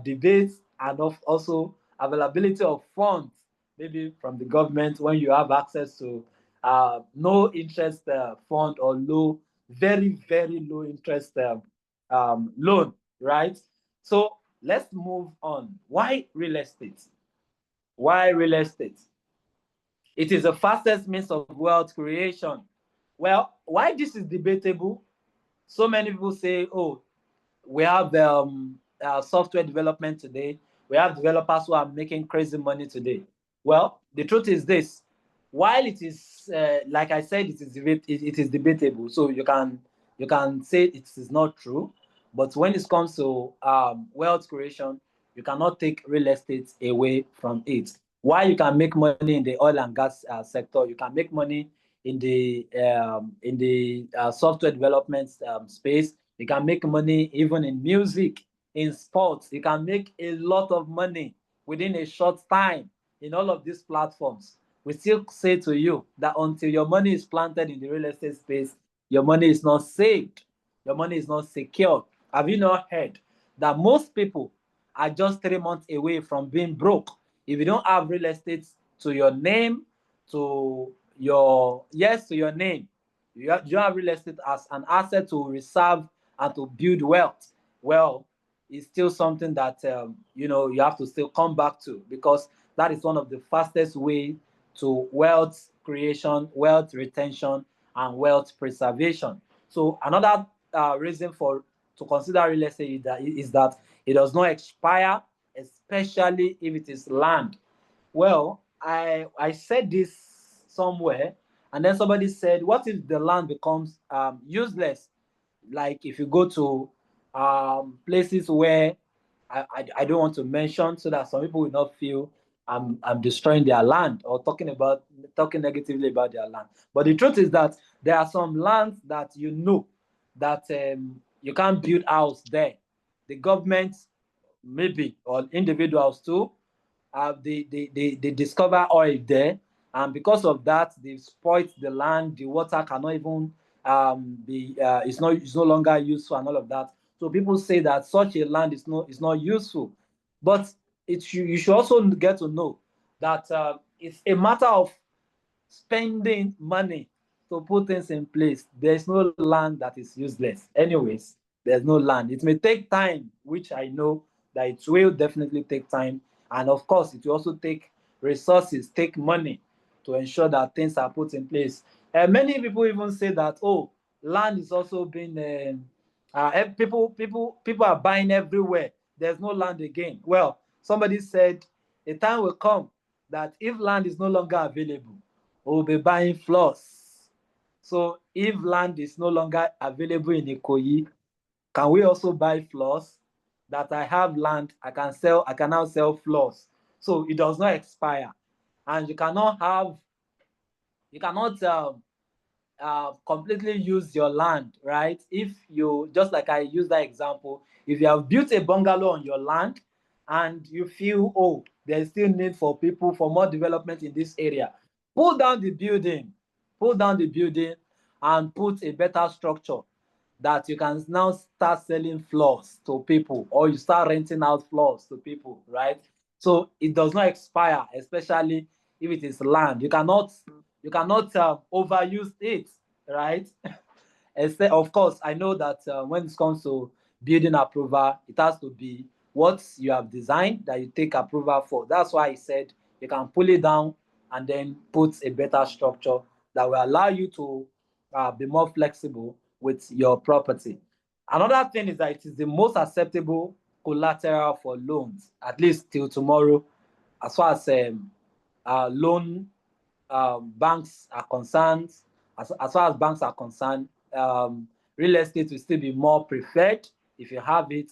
debate and also availability of funds, maybe from the government when you have access to no interest fund or low, very, very low interest loan, right? So let's move on. Why real estate? Why real estate? It is the fastest means of wealth creation. Well, why this is debatable? So many people say, oh, we have software development today. We have developers who are making crazy money today. Well, the truth is this: while it is, like I said, it is debatable. So you can say it is not true, but when it comes to wealth creation, you cannot take real estate away from it. Why you can make money in the oil and gas sector, you can make money in the software development space. You can make money even in music, in sports. You can make a lot of money within a short time in all of these platforms. We still say to you that until your money is planted in the real estate space, your money is not saved. Your money is not secured. Have you not heard that most people are just 3 months away from being broke? If you don't have real estate to your name, to your name, you have real estate as an asset to reserve and to build wealth. Well, it's still something that you have to still come back to, because that is one of the fastest way to wealth creation, wealth retention, and wealth preservation. So another reason to consider real estate is that it does not expire, especially if it is land. Well, I said this somewhere, and then somebody said, what if the land becomes useless? Like if you go to places where I don't want to mention, so that some people will not feel I'm destroying their land or talking negatively about their land. But the truth is that there are some lands that that you can't build house there. The government, maybe, or individuals too, they discover oil there, and because of that, they've spoiled the land. The water cannot even be it's no longer useful and all of that. So people say that such a land is not useful, but you should also get to know that it's a matter of spending money to put things in place. There's no land that is useless. Anyways, there's no land. It may take time, which I know that it will definitely take time. And of course, it will also take resources, take money to ensure that things are put in place. And many people even say that, oh, land is also being, people are buying everywhere. There's no land again. Well, somebody said a time will come that if land is no longer available, we'll be buying floors. So if land is no longer available in Ikoyi, can we also buy floors? That I have land, I can now sell floors. So it does not expire. And you cannot completely use your land, right? If you, just like I used that example, if you have built a bungalow on your land and you feel, oh, there's still need for people for more development in this area, pull down the building and put a better structure that you can now start selling floors to people, or you start renting out floors to people, right? So it does not expire, especially if it is land. You cannot overuse it, right? Of course, I know that when it comes to building approval, it has to be what you have designed that you take approval for. That's why I said you can pull it down and then put a better structure that will allow you to be more flexible with your property. Another thing is that it is the most acceptable collateral for loans, at least till tomorrow, as far as loan banks are concerned. As far as banks are concerned, real estate will still be more preferred. If you have it,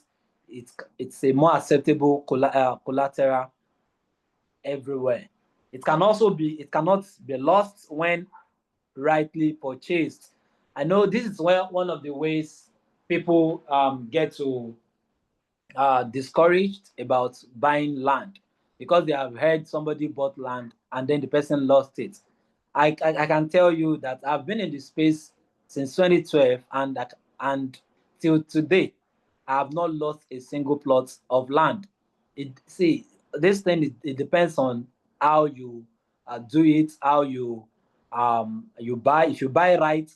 it's a more acceptable collateral everywhere. It cannot be lost when rightly purchased. I know this is one of the ways people get to discouraged about buying land because they have heard somebody bought land and then the person lost it. I can tell you that I've been in the space since 2012 and till today, I have not lost a single plot of land. This thing it depends on how you do it, how you buy. If you buy right,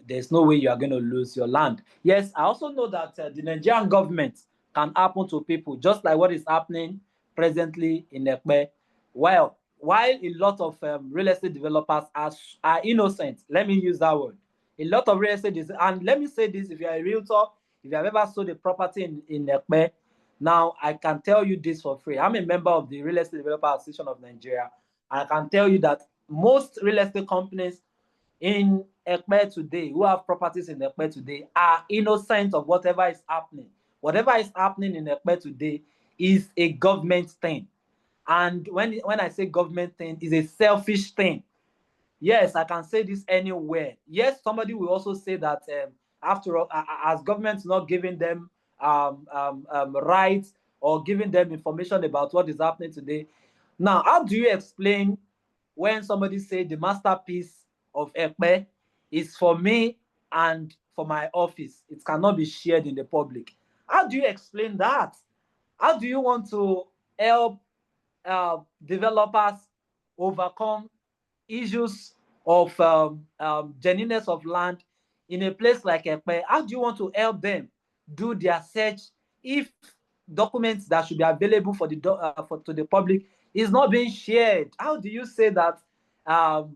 there's no way you are going to lose your land. Yes, I also know that the Nigerian government can happen to people, just like what is happening presently in Ekpe. While a lot of real estate developers are innocent, let me use that word. A lot of real estate, and let me say this, if you're a realtor, if you have ever sold a property in Ekpe, now I can tell you this for free. I'm a member of the Real Estate Developer Association of Nigeria. I can tell you that most real estate companies in Ekpe today, who have properties in Ekpe today, are innocent of whatever is happening. Whatever is happening in Ekpe today is a government thing. And when I say government thing, is a selfish thing. Yes, I can say this anywhere. Yes, somebody will also say that after all, as government not giving them rights or giving them information about what is happening today. Now, how do you explain when somebody say the masterpiece of Ekpe is for me and for my office? It cannot be shared in the public. How do you explain that? How do you want to help developers overcome issues of genuineness of land in a place like Ekpe? How do you want to help them do their search if documents that should be available for to the public is not being shared? How do you say that the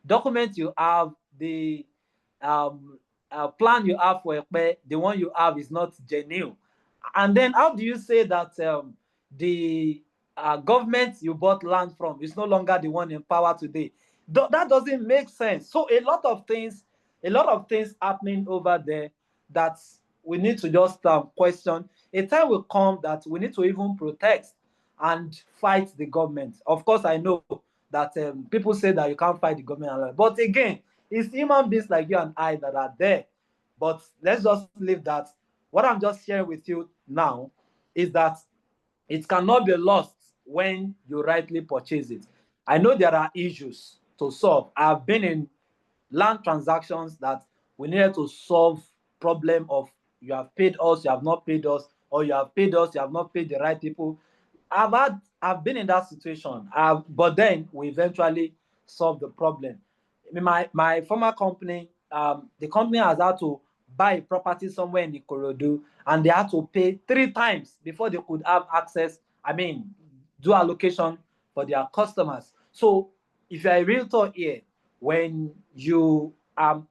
document you have, the plan you have for Ekpe, the one you have is not genuine? And then how do you say that the government you bought land from is no longer the one in power today? That doesn't make sense. So a lot of things happening over there that we need to just question. A time will come that we need to even protect and fight the government. Of course, I know that people say that you can't fight the government, but again, it's human beings like you and I that are there. But let's just leave that. What I'm just sharing with you now is that it cannot be lost when you rightly purchase it. I know there are issues to solve. I've been in land transactions that we needed to solve problem of you have paid us, you have not paid us, or you have paid us, you have not paid the right people. I've been in that situation, but then we eventually solved the problem. My former company, the company has had to buy a property somewhere in Ikorodu, and they had to pay 3 times before they could have access, do allocation for their customers. So if you're a realtor here, when you are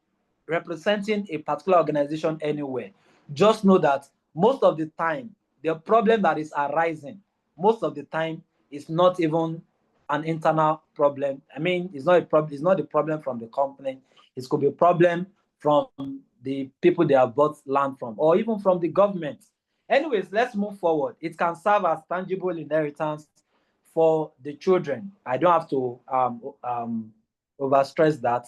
representing a particular organization anywhere, just know that most of the time, the problem that is arising, most of the time, is not even an internal problem. It's not a problem. It's not the problem from the company. It could be a problem from the people they have bought land from, or even from the government. Anyways, let's move forward. It can serve as tangible inheritance for the children. I don't have to overstress that.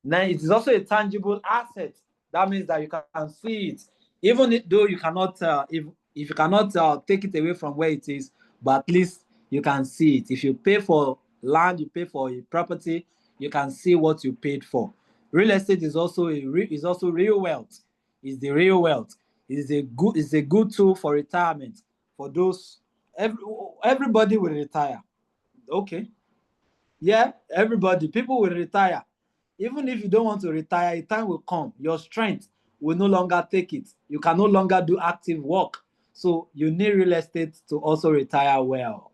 Now, it is also a tangible asset. That means that you can see it, even though you cannot, if you cannot take it away from where it is, but at least you can see it. If you pay for land, you pay for a property, you can see what you paid for. Real estate is also real wealth. It's the real wealth. It's a good tool for retirement. For those, everybody will retire. Okay. Yeah, everybody, people will retire. Even if you don't want to retire, a time will come. Your strength will no longer take it. You can no longer do active work. So you need real estate to also retire well.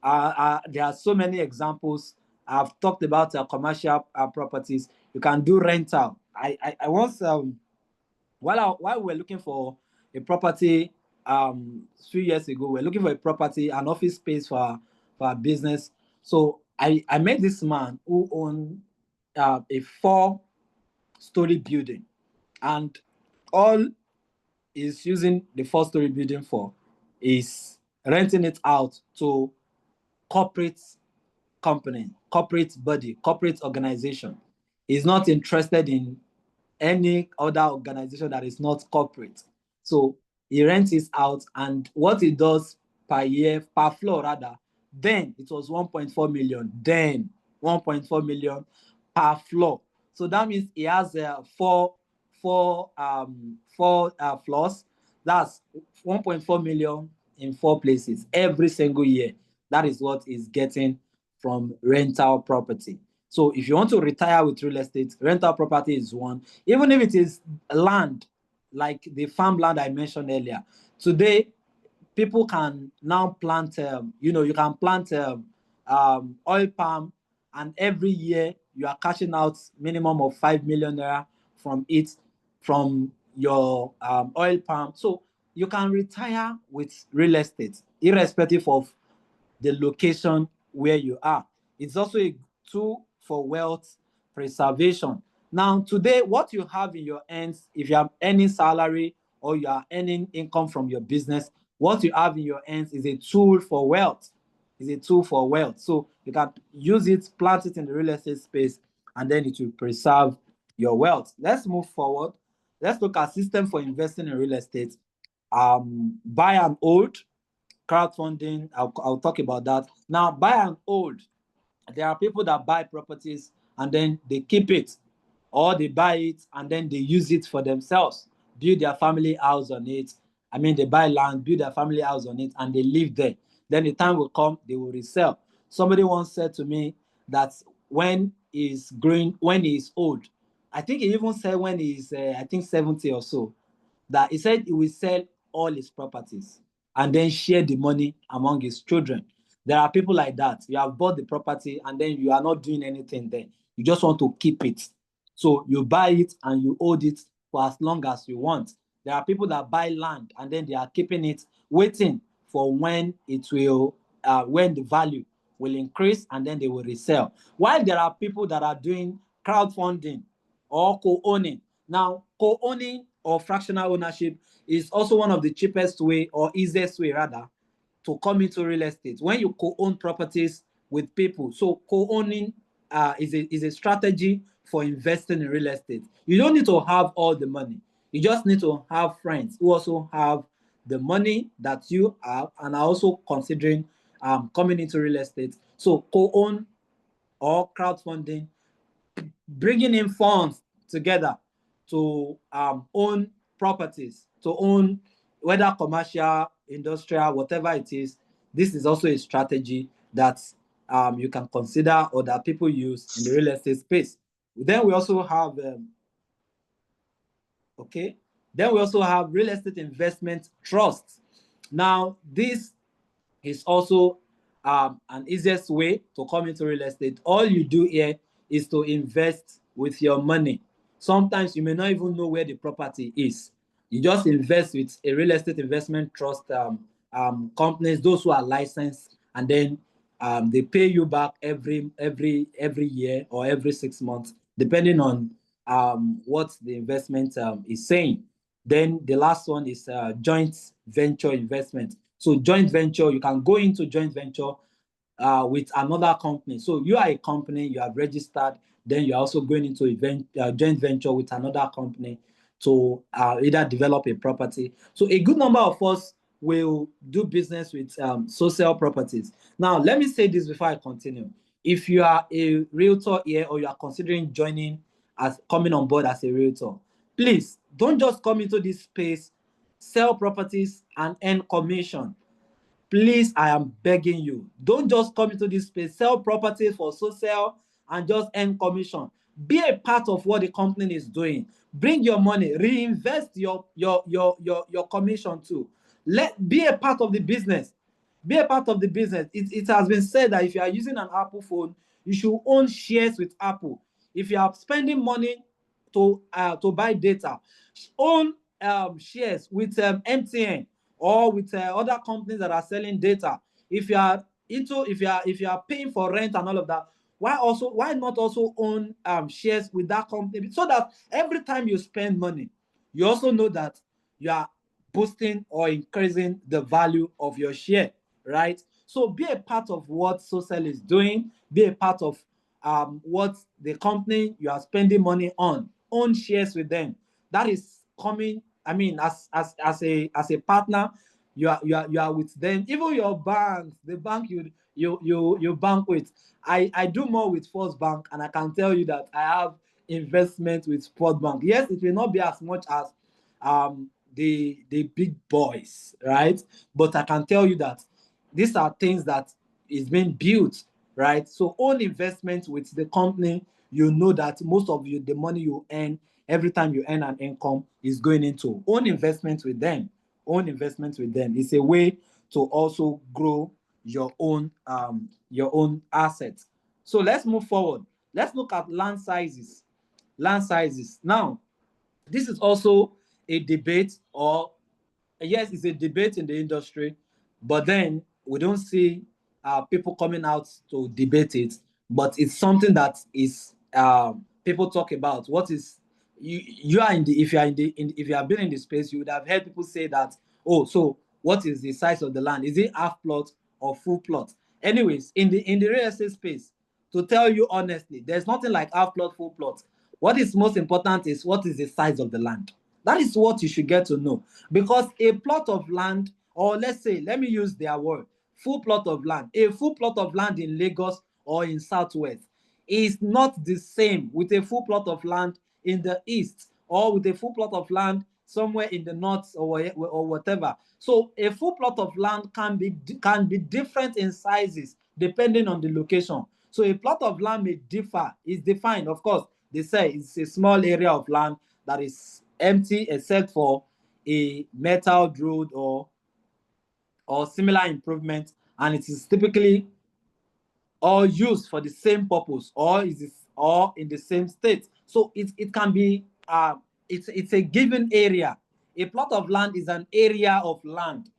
There are so many examples. I've talked about commercial properties. You can do rental. I once while we were looking for a property a few years ago, we were looking for a property, an office space for a business. So I met this man who owned a 4-story building, and all is using the 4-story building for is renting it out to corporate company, corporate body, corporate organization. He's not interested in any other organization that is not corporate. So he rents it out, and what he does per year, per floor rather, then it was 1.4 million, then 1.4 million per floor. So that means he has four floors. That's 1.4 million in 4 places every single year. That is what he's getting from rental property. So if you want to retire with real estate, rental property is one. Even if it is land, like the farmland I mentioned earlier. Today, people can now plant, you can plant oil palm, and every year you are cashing out minimum of 5 million naira from it, from your oil palm. So you can retire with real estate, irrespective of the location where you are. It's also a tool for wealth preservation. Now, today, what you have in your hands, if you have any salary or you are earning income from your business, what you have in your hands is a tool for wealth. Is a tool for wealth. So you can use it, plant it in the real estate space, and then it will preserve your wealth. Let's move forward. Let's look at system for investing in real estate. Buy and hold, crowdfunding. I'll talk about that. Now, buy and hold. There are people that buy properties and then they keep it, or they buy it and then they use it for themselves, build their family house on it. I mean, they buy land, build their family house on it, and they live there. Then the time will come, they will resell. Somebody once said to me that when he's growing, when he's old, I think he even said when he's, I think 70 or so, that he said he will sell all his properties and then share the money among his children. There are people like that. You have bought the property and then you are not doing anything there. You just want to keep it. So you buy it and you hold it for as long as you want. There are people that buy land and then they are keeping it, waiting for when it will, when the value will increase, and then they will resell. While there are people that are doing crowdfunding or co-owning. Now, co-owning or fractional ownership is also one of the cheapest way, or easiest way rather, to come into real estate. When you co-own properties with people, so co-owning is a strategy for investing in real estate. You don't need to have all the money. You just need to have friends who also have the money that you have and are also considering coming into real estate. So co-own or crowdfunding, bringing in funds together to own properties, to own whether commercial, industrial, whatever it is. This is also a strategy that you can consider or that people use in the real estate space. Then we also have, then we also have real estate investment trusts. Now, this is also an easiest way to come into real estate. All you do here is to invest with your money. Sometimes you may not even know where the property is. You just invest with a real estate investment trust companies, those who are licensed, and then they pay you back every year or every 6 months, depending on what the investment is saying. Then the last one is joint venture investment. So joint venture, you can go into joint venture with another company. So you are a company, you have registered, then you're also going into a joint venture with another company to either develop a property. So a good number of us will do business with social properties. Now, let me say this before I continue. If you are a realtor here or you are considering coming on board as a realtor, please don't just come into this space, sell properties and earn commission. please, I am begging you, don't just come into this space, sell properties for social and just earn commission. Be a part of what the company is doing. Bring your money, reinvest your commission too. Be a part of the business. Be a part of the business. It has been said that if you are using an Apple phone, you should own shares with Apple. If you are spending money to buy data, own shares with MTN or with other companies that are selling data. If you are paying for rent and all of that, why not also own shares with that company, so that every time you spend money, you also know that you are boosting or increasing the value of your share, right? So be a part of what Social is doing. Be a part of what the company you are spending money on. Own shares with them. That is coming. I mean, as a partner, you are with them. Even your banks, the bank you bank with. I do more with First Bank, and I can tell you that I have investment with Sport Bank. Yes, it will not be as much as the big boys, right? But I can tell you that these are things that is being built, right? So own investment with the company, you know that most of the money you earn every time you earn an income is going into own investment with them. Own investment with them. It's a way to also grow your own assets. So let's move forward. Let's look at land sizes. Land sizes. Now, this is also a debate, or yes, it's a debate in the industry, but then we don't see people coming out to debate it. But it's something that is people talk about. What is you are in the if you are if you have been in the space, you would have heard people say that, oh, so what is the size of the land? Is it half plot or full plot? Anyways, in the real estate space, to tell you honestly, there's nothing like half plot, full plot. What is most important is what is the size of the land. That is what you should get to know. Because a plot of land, or let's say, let me use their word, full plot of land. A full plot of land in Lagos or in Southwest is not the same with a full plot of land in the East, or with a full plot of land somewhere in the North, or whatever. So a full plot of land can be different in sizes depending on the location. So a plot of land may differ. It's defined, of course. They say it's a small area of land that is empty except for a metal road or similar improvement, and it is typically all used for the same purpose, or in the same state. So it can be it's a given area. A plot of land is an area of land,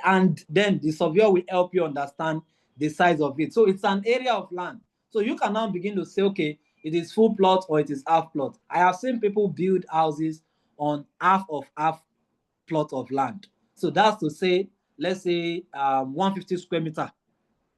and then the surveyor will help you understand the size of it. So it's an area of land. So you can now begin to say, okay, it is full plot or it is half plot. I have seen people build houses on half plot of land. So that's to say, let's say 150 square meter,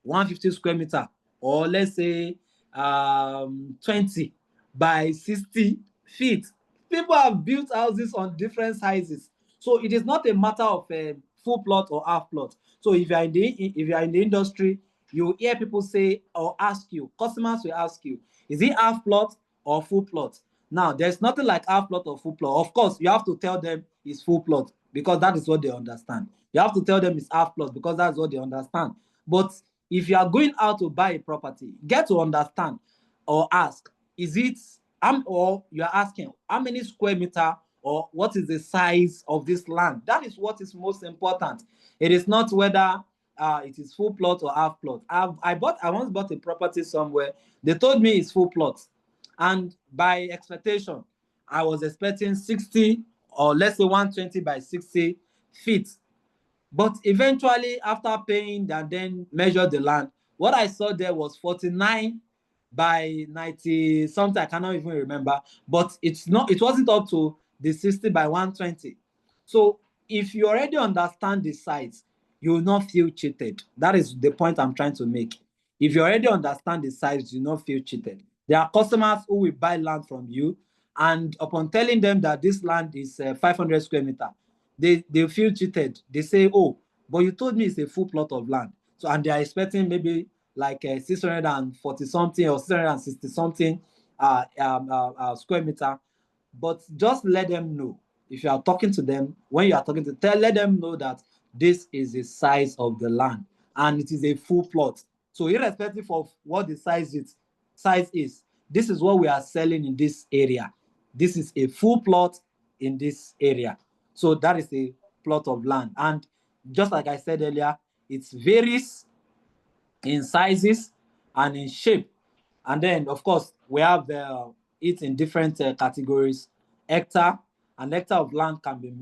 150 square meter, or let's say 20 by 60 feet. People have built houses on different sizes. So it is not a matter of a full plot or half plot. So if you are in the industry, you hear people say or ask you, customers will ask you, is it half plot or full plot? Now, there's nothing like half plot or full plot. Of course, you have to tell them it's full plot because that is what they understand. You have to tell them it's half plot because that's what they understand. But if you are going out to buy a property, get to understand or ask, is it, or you are asking, how many square meter or what is the size of this land? That is what is most important. It is not whether it is full plot or half plot. I once bought a property somewhere. They told me it's full plot. And by expectation, I was expecting 60 or let's say 120 by 60 feet. But eventually, after paying and then measured the land, what I saw there was 49 by 90 something. I cannot even remember. But it wasn't up to the 60 by 120. So if you already understand the size, you will not feel cheated. That is the point I'm trying to make. If you already understand the size, you will not feel cheated. There are customers who will buy land from you, and upon telling them that this land is 500 square meter, they feel cheated. They say, oh, but you told me it's a full plot of land. So, and they are expecting maybe like 640 something or 660 something square meter. But just let them know, if you are talking to them, when you are talking to them, let them know that this is the size of the land, and it is a full plot. So irrespective of what the size is, this is what we are selling in this area. This is a full plot in this area. So that is a plot of land. And just like I said earlier, it varies in sizes and in shape. And then, of course, we have it in different categories. Hectare, an hectare of land can be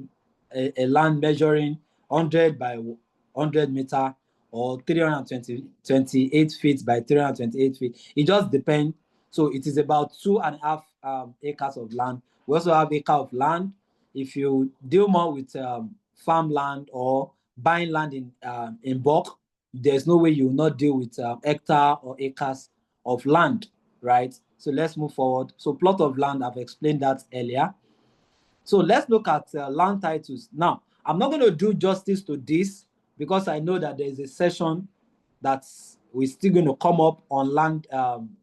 a land measuring 100 by 100 meter or 328 feet by 328 feet. It just depends. So it is about 2.5 acres of land. We also have acre of land. If you deal more with farmland or buying land in bulk, there's no way you will not deal with hectare or acres of land, right? So let's move forward. So plot of land, I've explained that earlier. So let's look at land titles. Now, I'm not going to do justice to this because I know that there's a session that's we're still going to come up on land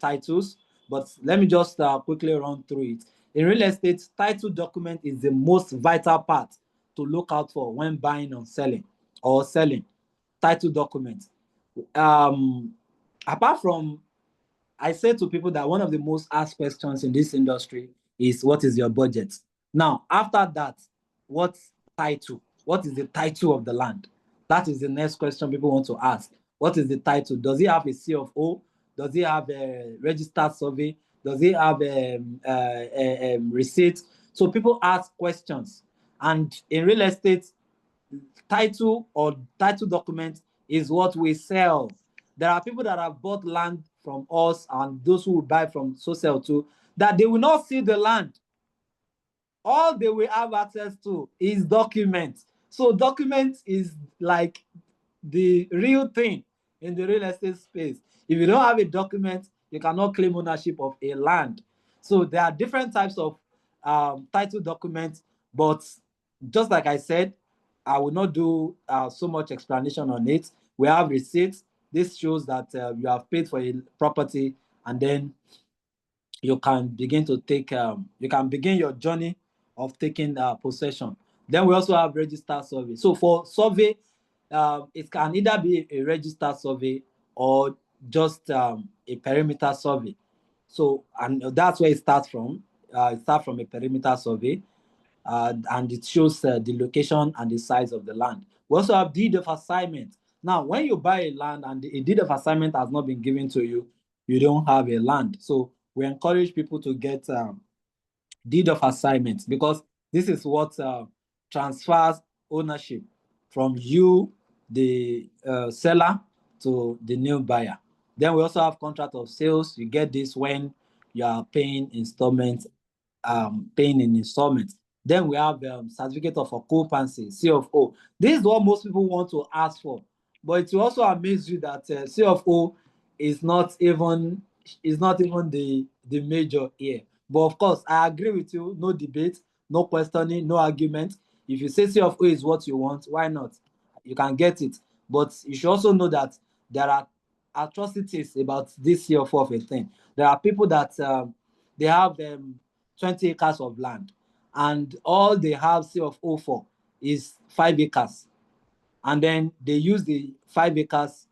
titles, but let me just quickly run through it. In real estate, title document is the most vital part to look out for when buying or selling title document. Apart from, I say to people that one of the most asked questions in this industry is, what is your budget? Now, after that, what title? What is the title of the land? That is the next question people want to ask. What is the title? Does it have a C of O? Does it have a registered survey? Does it have a receipt? So people ask questions. And in real estate, title or title document is what we sell. There are people that have bought land from us and those who will buy from Social too, that they will not see the land. All they will have access to is documents. So documents is like the real thing in the real estate space. If you don't have a document, you cannot claim ownership of a land. So there are different types of title documents, but just like I said, I will not do so much explanation on it. We have receipts. This shows that you have paid for a property, and then you can begin to take, you can begin your journey of taking possession. Then we also have registered survey. So for survey, it can either be a registered survey or just a perimeter survey. So, and that's where it starts from. It starts from a perimeter survey, and it shows the location and the size of the land. We also have deed of assignment. Now, when you buy a land and a deed of assignment has not been given to you, you don't have a land. So we encourage people to get deed of assignment, because this is what transfers ownership from you, the seller, to the new buyer. Then we also have contract of sales. You get this when you are paying installments, paying in installments. Then we have certificate of occupancy, C of O. This is what most people want to ask for, but it will also amaze you that C of O is not even the major here. But of course, I agree with you. No debate, no questioning, no argument. If you say C of O is what you want, why not? You can get it. But you should also know that there are atrocities about this C of O of a thing. There are people that they have 20 acres of land, and all they have C of O for is 5 acres. And then they use the 5 acres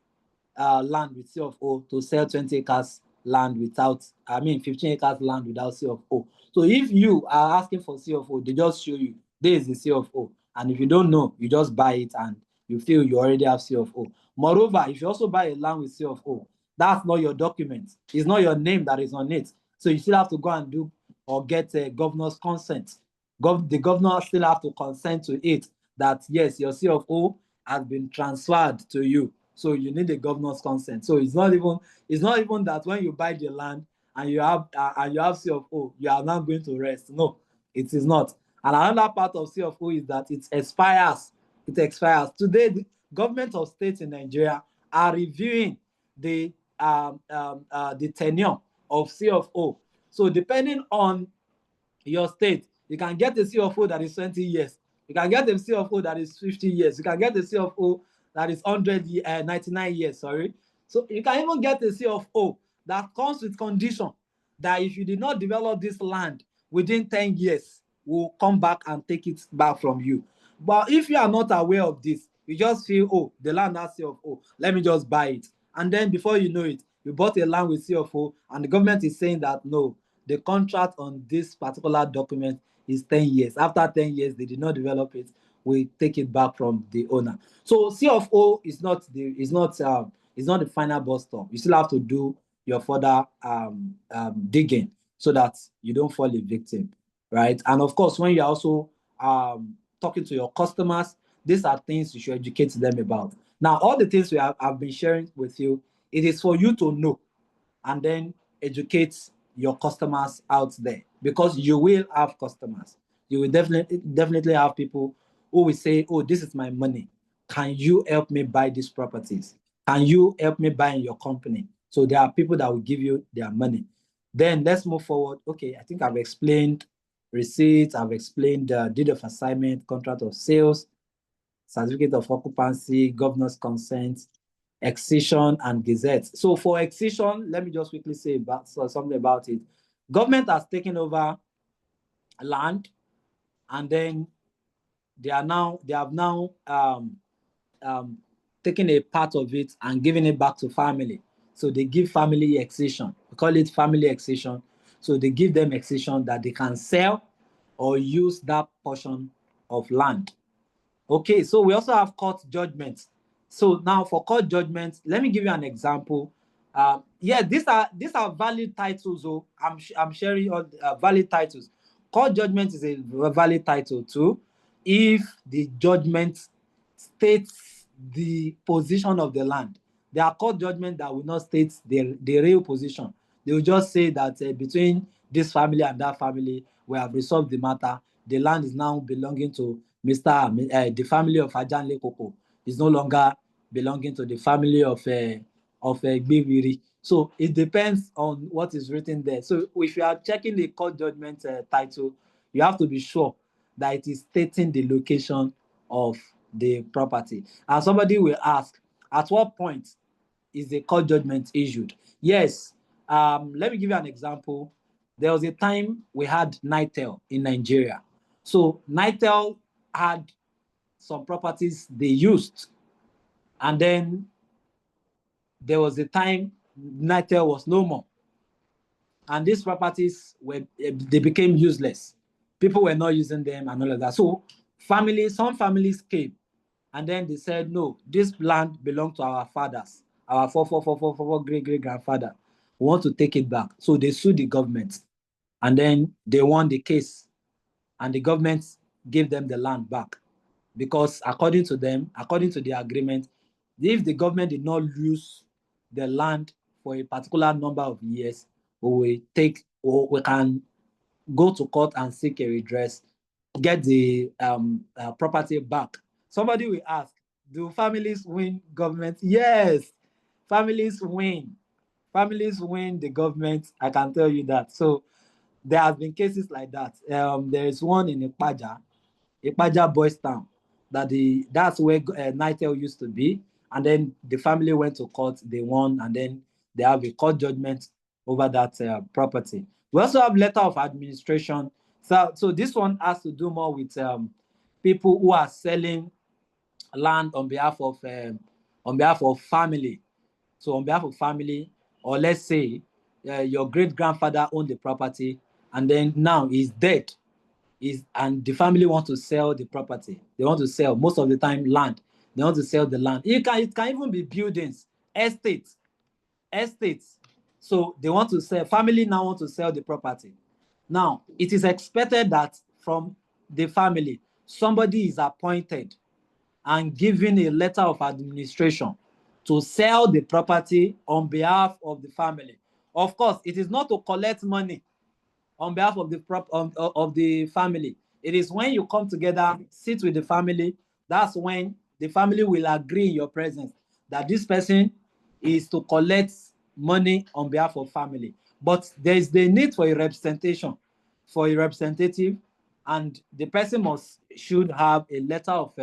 land with C of O to sell 20 acres land without, 15 acres land without C of O. So if you are asking for C of O, they just show you, this is the C of O. And if you don't know, you just buy it and you feel you already have C of O. Moreover, if you also buy a land with C of O, that's not your document. It's not your name that is on it. So you still have to go and do or get a governor's consent. The governor still have to consent to it that yes, your C of O has been transferred to you. So you need the governor's consent. So it's not even that when you buy the land and you have C of O, you are not going to rest. No, it is not. And another part of C of O is that it expires. It expires. Today, the government of states in Nigeria are reviewing the tenure of C of O. So depending on your state, you can get a C of O that is 20 years. You can get a C of O that is 50 years. You can get a C of O that is 99 years, sorry. So you can even get a C of O that comes with condition that if you did not develop this land within 10 years, we'll come back and take it back from you. But if you are not aware of this, You just feel, oh, the land has CFO, let me just buy it. And then before you know it, you bought a land with CFO, and the government is saying that no, the contract on this particular document is 10 years. After 10 years, they did not develop it, we take it back from the owner. So CFO is not the final bus stop. You still have to do your further digging so that you don't fall a victim, right? And of course, when you're also talking to your customers, these are things you should educate them about. Now, all the things I've been sharing with you, it is for you to know and then educate your customers out there, because you will have customers. You will definitely have people who will say, oh, this is my money. Can you help me buy these properties? Can you help me buy in your company? So there are people that will give you their money. Then let's move forward. Okay, I think I've explained receipts, I've explained deed of assignment, contract of sales, certificate of occupancy, governor's consent, excision, and gazette. So for excision, let me just quickly say something about it. Government has taken over land, and then they have now taken a part of it and giving it back to family. So they give family excision. We call it family excision. So they give them excision that they can sell or use that portion of land. Okay, so we also have court judgments. So now for court judgments, let me give you an example. Yeah, these are valid titles. So I'm sharing all valid titles. Court judgment is a valid title too, if the judgment states the position of the land. There are court judgments that will not state the real position. They will just say that between this family and that family, we have resolved the matter. The land is now belonging to the family of Ajanle Koko. Is no longer belonging to the family of Gbewiri. So it depends on what is written there. So if you are checking the court judgment title, you have to be sure that it is stating the location of the property. And somebody will ask, at what point is the court judgment issued? Yes, let me give you an example. There was a time we had Nitel in Nigeria. So Nitel had some properties they used, and then there was a time Nitel was no more, and these properties they became useless. People were not using them and all of that. So some families came, and then they said, no, this land belonged to our fathers, our four great grandfather. We want to take it back. So they sued the government, and then they won the case, and the government gave them the land back, because according to them, according to the agreement, if the government did not use the land for a particular number of years, we can go to court and seek a redress, get the property back. Somebody will ask, do families win government? Yes, families win. Families win the government, I can tell you that. So there have been cases like that. There is one in Ipaja Boys Town, that's where Nitel used to be, and then the family went to court, they won, and then they have a court judgment over that property. We also have letter of administration. So this one has to do more with people who are selling land on behalf of family. So on behalf of family, or let's say your great grandfather owned the property, and then now he's dead. And the family want to sell the property. They want to sell, most of the time, land. They want to sell the land. It can even be buildings, estates. So they want to sell, family now want to sell the property. Now, it is expected that from the family, somebody is appointed and given a letter of administration to sell the property on behalf of the family. Of course, it is not to collect money on behalf of the family. It is when you come together, sit with the family, that's when the family will agree in your presence that this person is to collect money on behalf of family. But there is the need for a representation, for a representative, and the person should have a letter of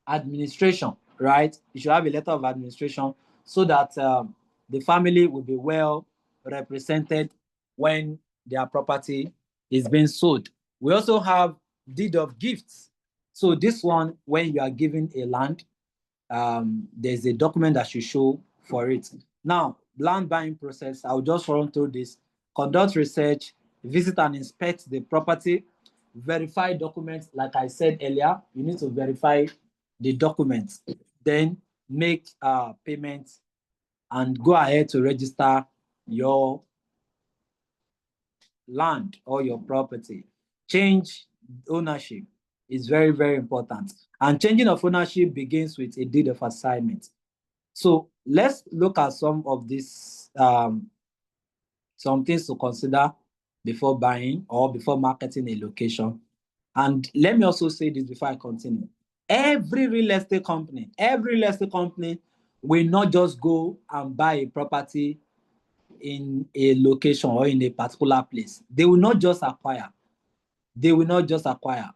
administration, right? You should have a letter of administration so that the family will be well represented when their property is being sold. We also have deed of gifts. So this one, when you are given a land, there's a document that should show for it. Now, land buying process, I'll just run through this. Conduct research, visit and inspect the property, verify documents. Like I said earlier, you need to verify the documents, then make payments and go ahead to register your land or your property. Change ownership is very, very important. And changing of ownership begins with a deed of assignment. So let's look at some of these, some things to consider before buying or before marketing a location. And let me also say this before I continue. Every real estate company will not just go and buy a property in a location or in a particular place. They will not just acquire.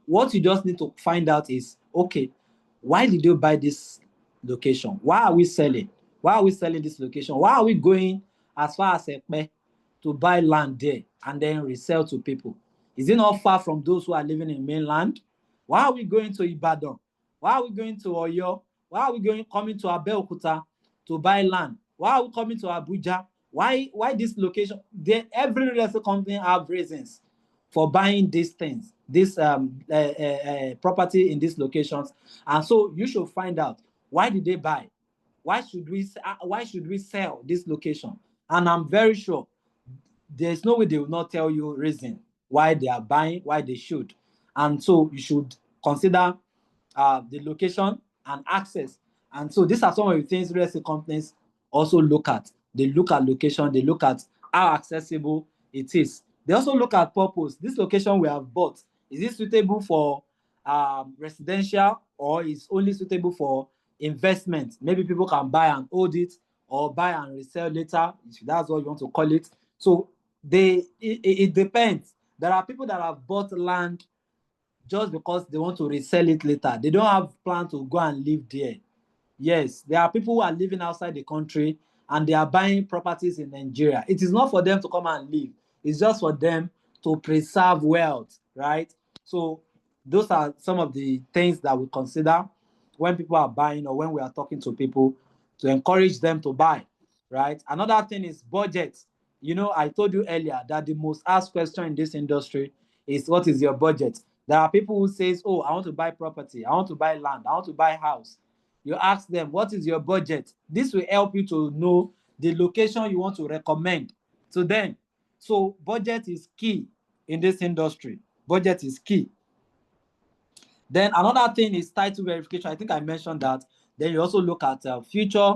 What you just need to find out is, okay, why did you buy this location? Why are we selling? Why are we selling this location? Why are we going as far as Ekpe to buy land there and then resell to people? Is it not far from those who are living in mainland? Why are we going to Ibadan? Why are we going to Oyo? Why are we coming to Abeokuta to buy land? Why are we coming to Abuja? Why this location? Every real estate company have reasons for buying these things, this property in these locations. And so you should find out, why did they buy? Why should we sell this location? And I'm very sure there's no way they will not tell you reason why they are buying, why they should. And so you should consider the location and access. And so these are some of the things real estate companies also look at. They look at location, they look at how accessible it is. They also look at purpose. This location we have bought, is it suitable for residential, or is only suitable for investment? Maybe people can buy and hold it, or buy and resell later, if that's what you want to call it. So it depends. There are people that have bought land just because they want to resell it later. They don't have plan to go and live there. Yes, there are people who are living outside the country and they are buying properties in Nigeria. It is not for them to come and live. It's just for them to preserve wealth, right? So those are some of the things that we consider when people are buying, or when we are talking to people, to encourage them to buy, right? Another thing is budget. You know, I told you earlier that the most asked question in this industry is, what is your budget? There are people who says, oh, I want to buy property, I want to buy land, I want to buy house. You ask them, what is your budget? This will help you to know the location you want to recommend to them. So budget is key in this industry. Budget is key. Then another thing is title verification. I think I mentioned that. Then you also look at future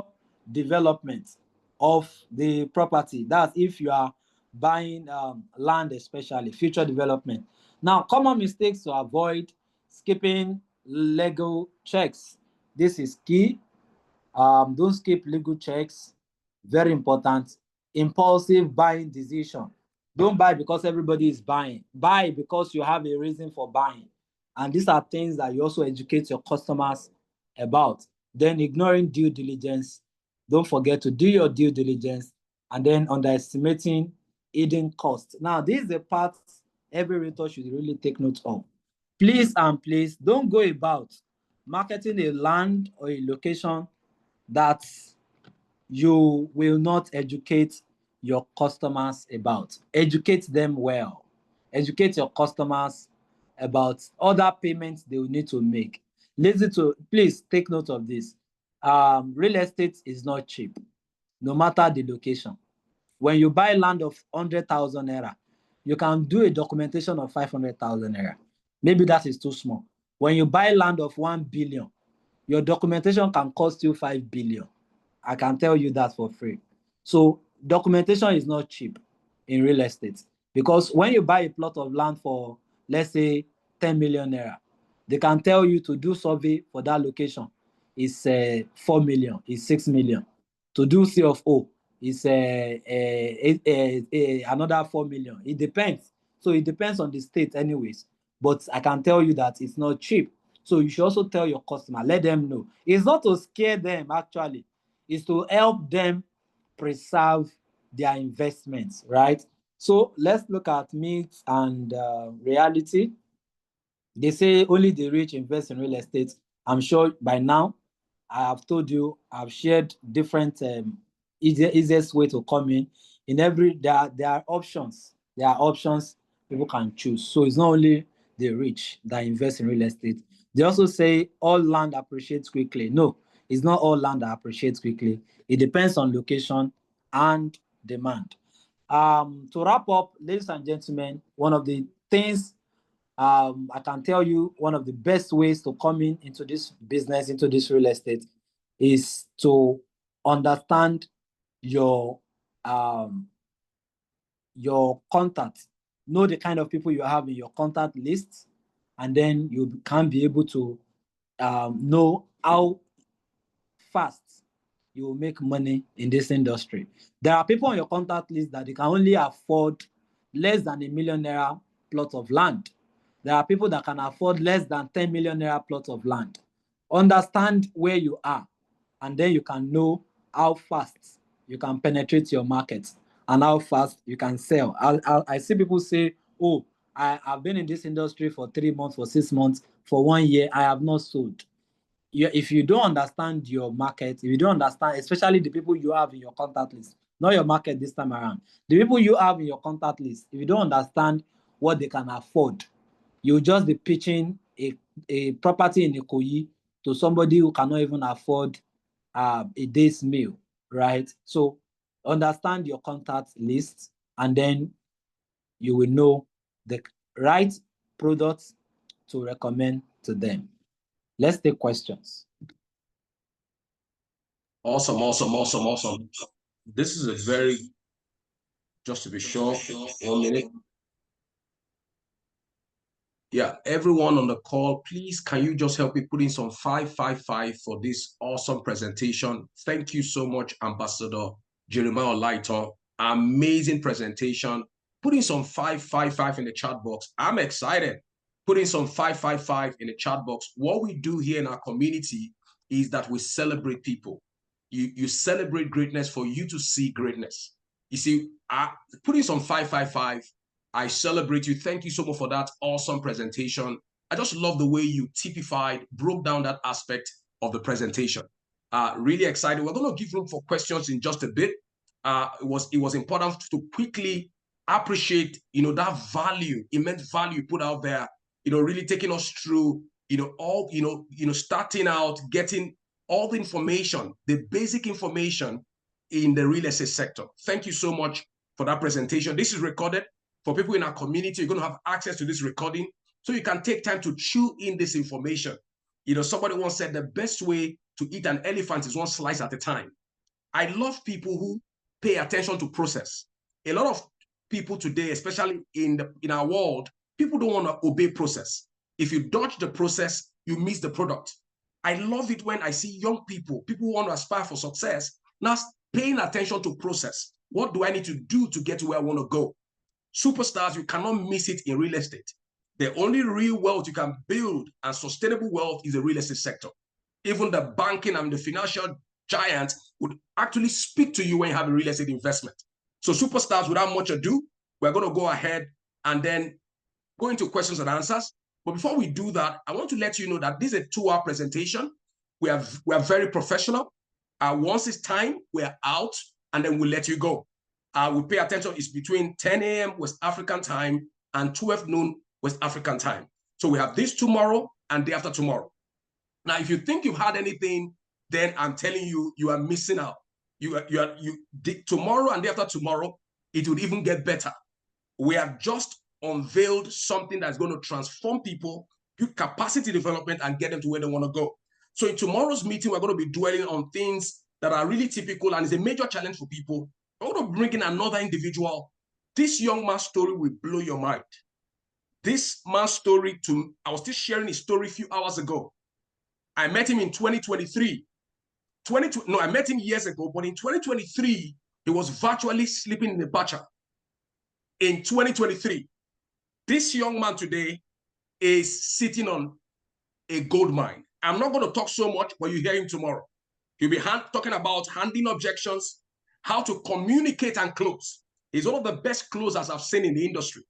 development of the property. That's if you are buying land, especially future development. Now, common mistakes to avoid: skipping legal checks. This is key. Don't skip legal checks. Very important. Impulsive buying decision. Don't buy because everybody is buying. Buy because you have a reason for buying. And these are things that you also educate your customers about. Then ignoring due diligence. Don't forget to do your due diligence. And then underestimating hidden costs. Now, this is the part every realtor should really take note of. Please and please don't go about marketing a land or a location that you will not educate your customers about. Educate them well. Educate your customers about other payments they will need to make. Please take note of this. Real estate is not cheap, no matter the location. When you buy land of 100,000 naira, you can do a documentation of 500,000 naira. Maybe that is too small. When you buy land of 1 billion, your documentation can cost you 5 billion. I can tell you that for free. So documentation is not cheap in real estate, because when you buy a plot of land for, let's say, 10 million naira, they can tell you to do survey for that location is 4 million, is 6 million. To do C of O is another 4 million. It depends. So it depends on the state anyways. But I can tell you that it's not cheap. So you should also tell your customer, let them know. It's not to scare them, actually. It's to help them preserve their investments, right? So let's look at myths and reality. They say only the rich invest in real estate. I'm sure by now I have told you, I've shared different easiest way to come in. In every there are options. There are options people can choose. So it's not only the rich that invest in real estate. They also say all land appreciates quickly. No, it's not all land that appreciates quickly. It depends on location and demand. To wrap up, ladies and gentlemen, one of the things I can tell you, one of the best ways to come into this business, into this real estate, is to understand your contact. Know the kind of people you have in your contact list, and then you can be able to know how fast you will make money in this industry. There are people on your contact list that they can only afford less than ₦1 million plot of land. There are people that can afford less than 10 million naira plot of land. Understand where you are, and then you can know how fast you can penetrate your market and how fast you can sell. I see people say, oh, I've been in this industry for 3 months, for 6 months, for 1 year, I have not sold. If you don't understand your market, if you don't understand, especially the people you have in your contact list, not your market this time around, the people you have in your contact list, if you don't understand what they can afford, you'll just be pitching a property in Ikoyi to somebody who cannot even afford a day's meal, right? So understand your contact list, and then you will know the right products to recommend to them. Let's take questions. Awesome. This is a very, just to be sure, 1 minute. Yeah, everyone on the call, please, can you just help me put in some 555 for this awesome presentation? Thank you so much, Ambassador Jeremiah Lighton. Amazing presentation. Put in some 555 in the chat box. I'm excited. Put in some 555 in the chat box. What we do here in our community is that we celebrate people. You celebrate greatness for you to see greatness. You see, put in some 555. I celebrate you. Thank you so much for that awesome presentation. I just love the way you typified, broke down that aspect of the presentation. Really excited. We're going to give room for questions in just a bit. It was important to quickly appreciate, that value, immense value put out there, really taking us through, all, starting out, getting all the information, the basic information in the real estate sector. Thank you so much for that presentation. This is recorded. For people in our community, you're going to have access to this recording, so you can take time to chew in this information. Somebody once said the best way to eat an elephant is one slice at a time. I love people who pay attention to process. A lot of people today, especially in our world, people don't want to obey process. If you dodge the process, you miss the product. I love it when I see young people who want to aspire for success, now paying attention to process. What do I need to do to get to where I want to go? Superstars, you cannot miss it in real estate. The only real wealth you can build and sustainable wealth is the real estate sector. Even the banking and the financial giant would actually speak to you when you have a real estate investment. So superstars, without much ado, we're going to go ahead and then go into questions and answers. But before we do that, I want to let you know that this is a 2-hour presentation. We are very professional. Once it's time, we're out, and then we'll let you go. We pay attention. It's between 10 a.m. West African time and 12 noon West African time. So we have this tomorrow and day after tomorrow. Now, if you think you've had anything, then I'm telling you, you are missing out. Tomorrow and day after tomorrow, it will even get better. We have just unveiled something that's going to transform people, do capacity development, and get them to where they want to go. So in tomorrow's meeting, we're going to be dwelling on things that are really typical and is a major challenge for people. I'm going to bring in another individual. This young man's story will blow your mind. This man's story, I was just sharing his story a few hours ago. I met him in 2023. I met him years ago, but in 2023, he was virtually sleeping in the bacha. In 2023, this young man today is sitting on a gold mine. I'm not going to talk so much, but you hear him tomorrow. He'll be talking about handling objections, how to communicate and close. He's one of the best closers I've seen in the industry.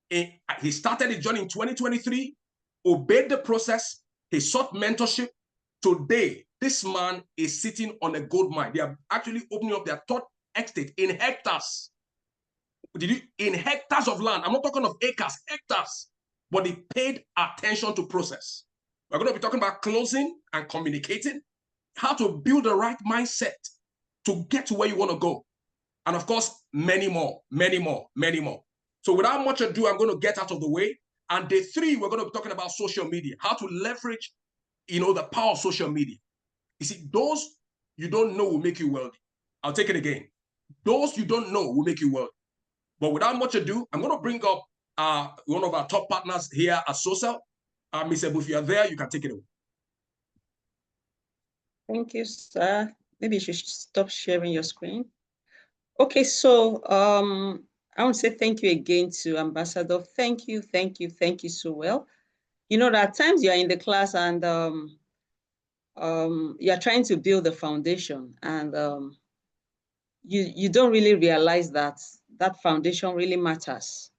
He started his journey in 2023, obeyed the process. He sought mentorship. Today, this man is sitting on a gold mine. They are actually opening up their third estate in hectares. In hectares of land. I'm not talking of acres, hectares. But they paid attention to process. We're going to be talking about closing and communicating, how to build the right mindset to get to where you want to go. And of course, many more. So without much ado, I'm going to get out of the way. And day 3, we're going to be talking about social media, how to leverage, the power of social media. You see, those you don't know will make you wealthy. I'll take it again. Those you don't know will make you wealthy. But without much ado, I'm going to bring up one of our top partners here at Social. Ms. Ebun, if you are there, you can take it away. Thank you, sir. Maybe you should stop sharing your screen. Okay, so I want to say thank you again to Ambassador. Thank you so well. You know, there are times you're in the class and you're trying to build the foundation, and you don't really realize that that foundation really matters.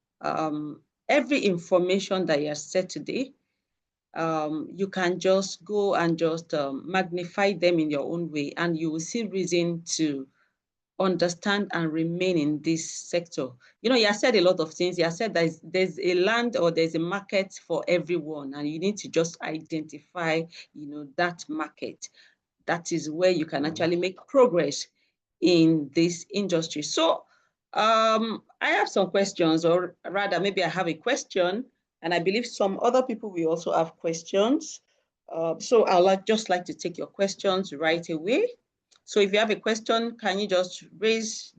Every information that you have said today, you can just go and just magnify them in your own way, and you will see reason to understand and remain in this sector. You know, you have said a lot of things. You have said that there's a land or there's a market for everyone, and you need to just identify, that market. That is where you can actually make progress in this industry. So I have some questions, or rather maybe I have a question, and I believe some other people will also have questions. So I'd just like to take your questions right away. So if you have a question, can you just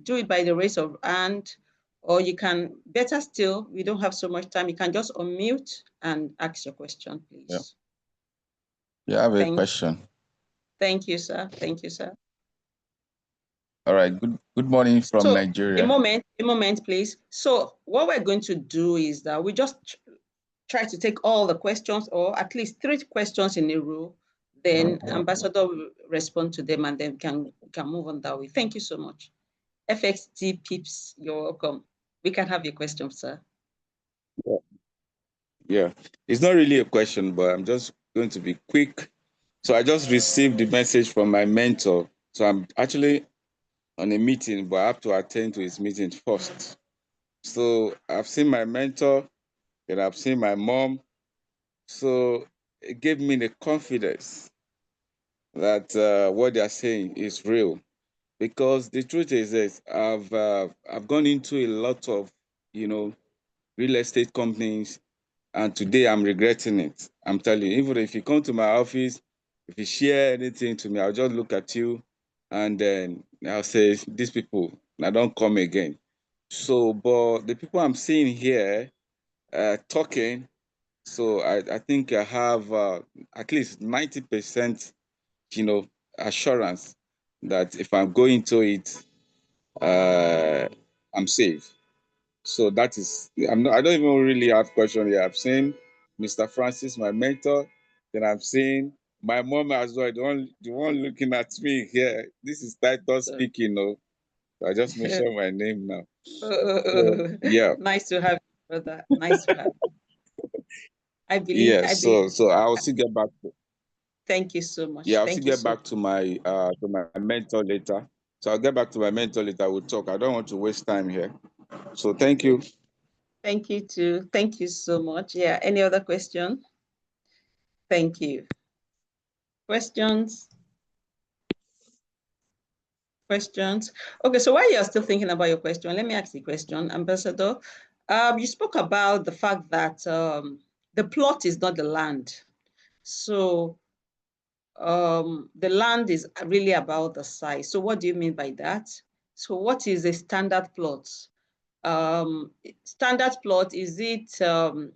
do it by the raise of hand, or you can, better still, we don't have so much time, you can just unmute and ask your question, please. Yeah, I have a question. Thank you, sir. Thank you, sir. All right. Good morning from Nigeria. A moment, please. So what we're going to do is that we just try to take all the questions, or at least 3 questions in a row. Then Ambassador will respond to them, and then we can move on that way. Thank you so much. FXT Pips, you're welcome. We can have your question, sir. Yeah. It's not really a question, but I'm just going to be quick. So I just received the message from my mentor. So I'm actually on a meeting, but I have to attend to his meeting first. So I've seen my mentor, and I've seen my mom. So it gave me the confidence that what they're saying is real. Because the truth is this, I've gone into a lot of, real estate companies, and today I'm regretting it. I'm telling you, even if you come to my office, if you share anything to me, I'll just look at you, and then I'll say, these people, I don't come again. So, but the people I'm seeing here talking, so I think I have at least 90%, assurance that if I'm going to it, I'm safe. So that is, I don't even really have question here. I've seen Mr. Francis, my mentor, then I've seen my mom as well, the one looking at me here. This is Titus speaking, So I just mentioned my name now. So, yeah. Nice to have you, brother. Nice to have you. I believe. Yeah, so I'll still get back to. Thank you so much. Yeah, I'll still get back to my mentor later. So I'll get back to my mentor later. We'll talk. I don't want to waste time here. So thank you. Thank you too. Thank you so much. Yeah. Any other question? Thank you. Questions? Okay, so while you're still thinking about your question, let me ask the question, Ambassador. You spoke about the fact that the plot is not the land. So the land is really about the size. So what do you mean by that? So what is a standard plot? Standard plot, is it a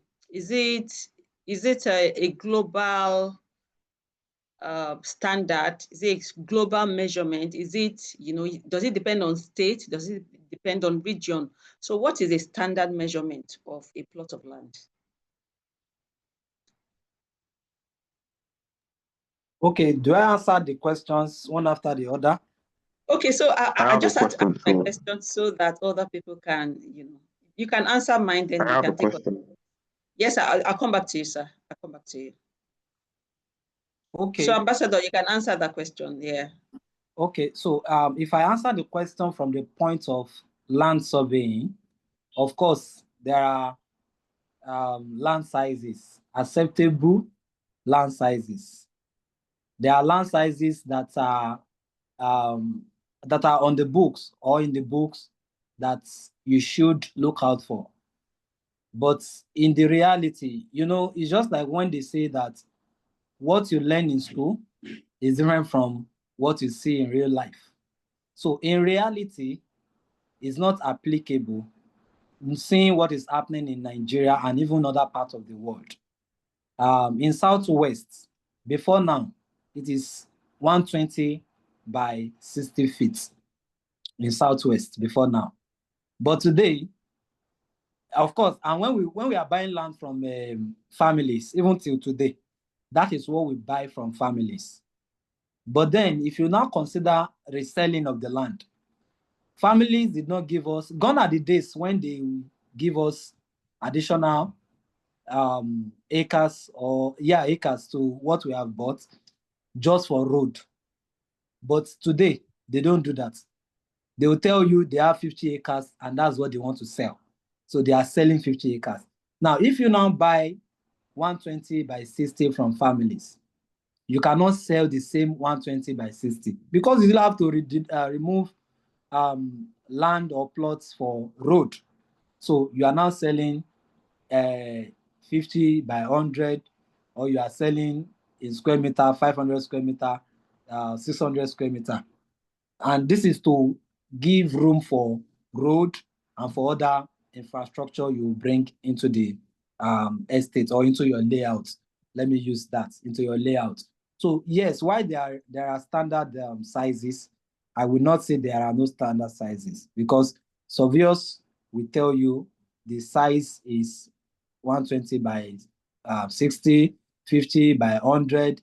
global standard? Is it global measurement? Is it, does it depend on state? Does it depend on region? So what is a standard measurement of a plot of land? Okay, do I answer the questions one after the other? Okay, so I just have to ask my question so that other people can, you can answer mine, then you can take on. Yes, I'll come back to you, sir. I'll come back to you. Okay. So, Ambassador, you can answer that question. Yeah. Okay. So, if I answer the question from the point of land surveying, of course, there are land sizes, acceptable land sizes. There are land sizes that are on the books or in the books that you should look out for. But in the reality, it's just like when they say that what you learn in school is different from what you see in real life. So in reality, it's not applicable in seeing what is happening in Nigeria and even other parts of the world. In Southwest, before now, it is 120 by 60 feet in Southwest before now. But today, of course, and when we are buying land from families, even till today, that is what we buy from families. But then, if you now consider reselling of the land, families did not give us, gone are the days when they give us additional acres to what we have bought just for road. But today, they don't do that. They will tell you they have 50 acres and that's what they want to sell. So they are selling 50 acres. Now, if you now buy 120 by 60 from families, you cannot sell the same 120 by 60 because you will have to remove land or plots for road. So you are now selling 50 by 100, or you are selling in square meter, 500 square meter, 600 square meter. And this is to give room for road and for other infrastructure you bring into the estate or into your layout. Let me use that, into your layout. So yes, why there are standard sizes, I will not say there are no standard sizes because surveyors will tell you the size is 120 by 60, 50 by 100,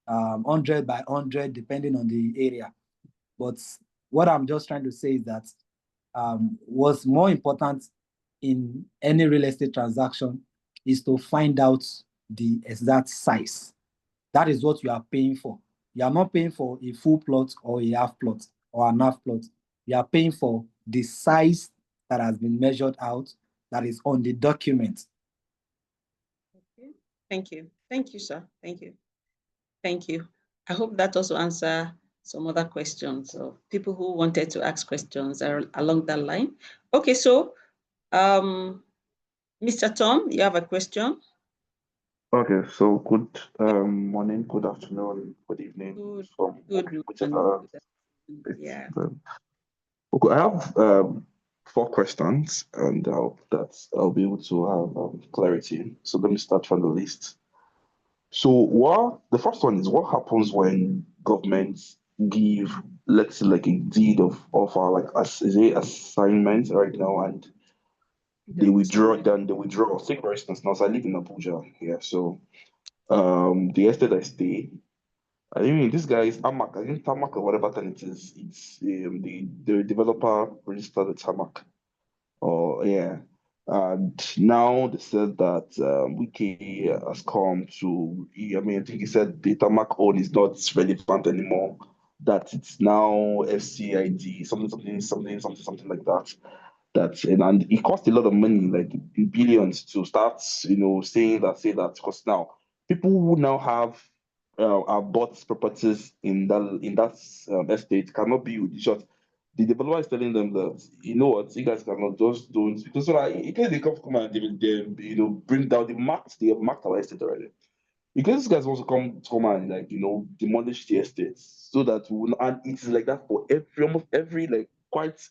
100 by 100, depending on the area. But what I'm just trying to say is that what's more important in any real estate transaction is to find out the exact size. That is what you are paying for. You are not paying for a full plot or a half plot or an half plot. You are paying for the size that has been measured out, that is on the document. Okay. Thank you. Thank you, sir. Thank you. Thank you. I hope that also answers some other questions of people who wanted to ask questions along that line. Okay, so Mr. Tom, you have a question? Okay, so good morning, good afternoon, good evening from whichever. Yeah. Okay, I have 4 questions, and I hope that I'll be able to have clarity. So let me start from the list. So the first one is, what happens when governments give, let's say, like a deed of offer, like is it assignment right now, and they withdraw, then they withdraw. Take for instance, now, so I live in Abuja, yeah, so the estate I stay, I mean, this guy is Amak. I think Tamak or whatever time it is. It's the developer registered the Tamak. Oh yeah, and now they said that Wiki has come to. I mean, I think he said the Tamak own is not relevant anymore. That it's now FCID, something like that. And it cost a lot of money, like in billions, to start, say that, because now people who now have bought properties in that estate cannot be with the short. The developer is telling them that, you know what, you guys cannot just don't, because so like, in case they come and they bring down they have marked our estate already. Because these guys want to come and, like, demolish the estates, so that and it's like that for almost every, like, quite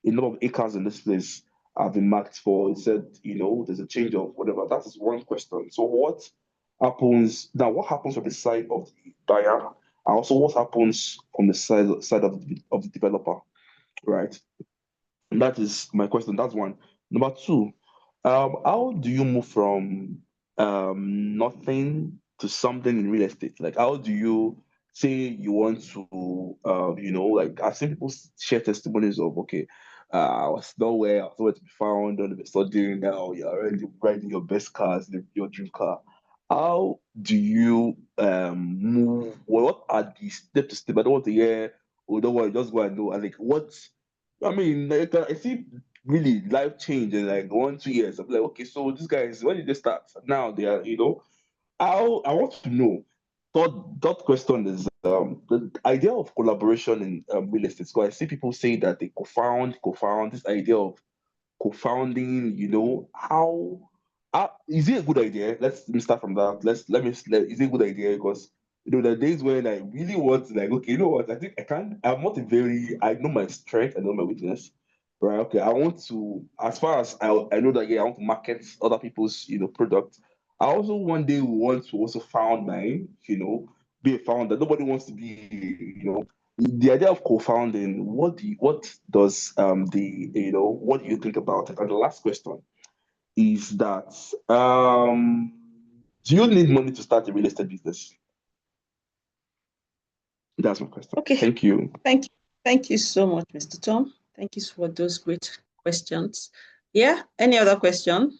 a lot of acres in this place have been marked for. It said, there's a change of whatever. That is one question. So what happens now? What happens from the side of the buyer, and also what happens on the side of the developer, right? And that is my question. That's one. Number two, how do you move from nothing to something in real estate? Like, how do you say you want to, like, I've seen people share testimonies of, okay, I was nowhere, to be found, all of a sudden now you're already riding your best cars, your dream car. how do you move? What are the step to step? I don't want to hear, oh, don't worry, just go and do. And like, what? I mean, like, I see really life change in like 1 2 years. I'm like, okay, so these guys, when did they start? Now they are, how I want to know. Third question is the idea of collaboration in real estate. So I see people say that they co-found this idea of co-founding, how is it a good idea? Let me start from that. Is it a good idea? Because there are days when I really want to, like, okay, you know what, I think I can, I know my strength, I know my weakness, right? Okay, I want to, as far as I know that, yeah, I want to market other people's, product. I also one day want to also found mine, be a founder. Nobody wants to be, the idea of co-founding. What does what do you think about it? And the last question is that do you need money to start a real estate business? That's my question. Okay. Thank you. Thank you so much, Mr. Tom. Thank you for those great questions. Yeah, any other question?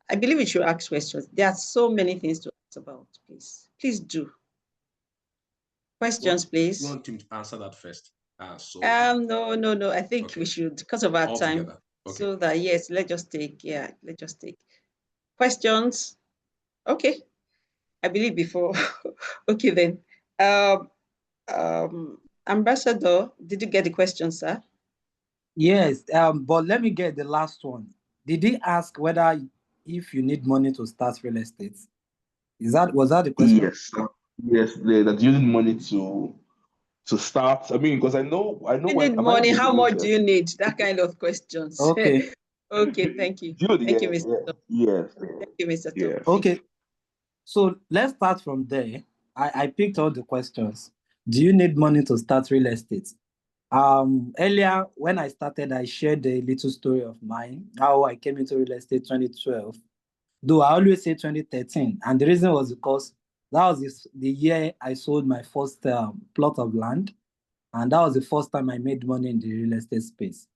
I believe we should ask questions. There are so many things to ask about. Please do. Questions, please. You want him to answer that first? No. I think we should, because of our time. Okay. So that, let's just take questions. Okay. I believe before. Okay, then. Ambassador, did you get the question, sir? Yes, but let me get the last one. Did he ask whether if you need money to start real estate? Was that the question? Yes, that you need money to start. I mean, because I know you when need money. How much do you need? That kind of questions. Okay. Okay, thank you. Thank you, Mr. Tom. Yes. Thank you, Mr. Tom. Yeah. Okay. So let's start from there. I picked all the questions. Do you need money to start real estate? Earlier, when I started, I shared a little story of mine, how I came into real estate 2012. Though I always say 2013. And the reason was because that was the year I sold my first plot of land. And that was the first time I made money in the real estate space.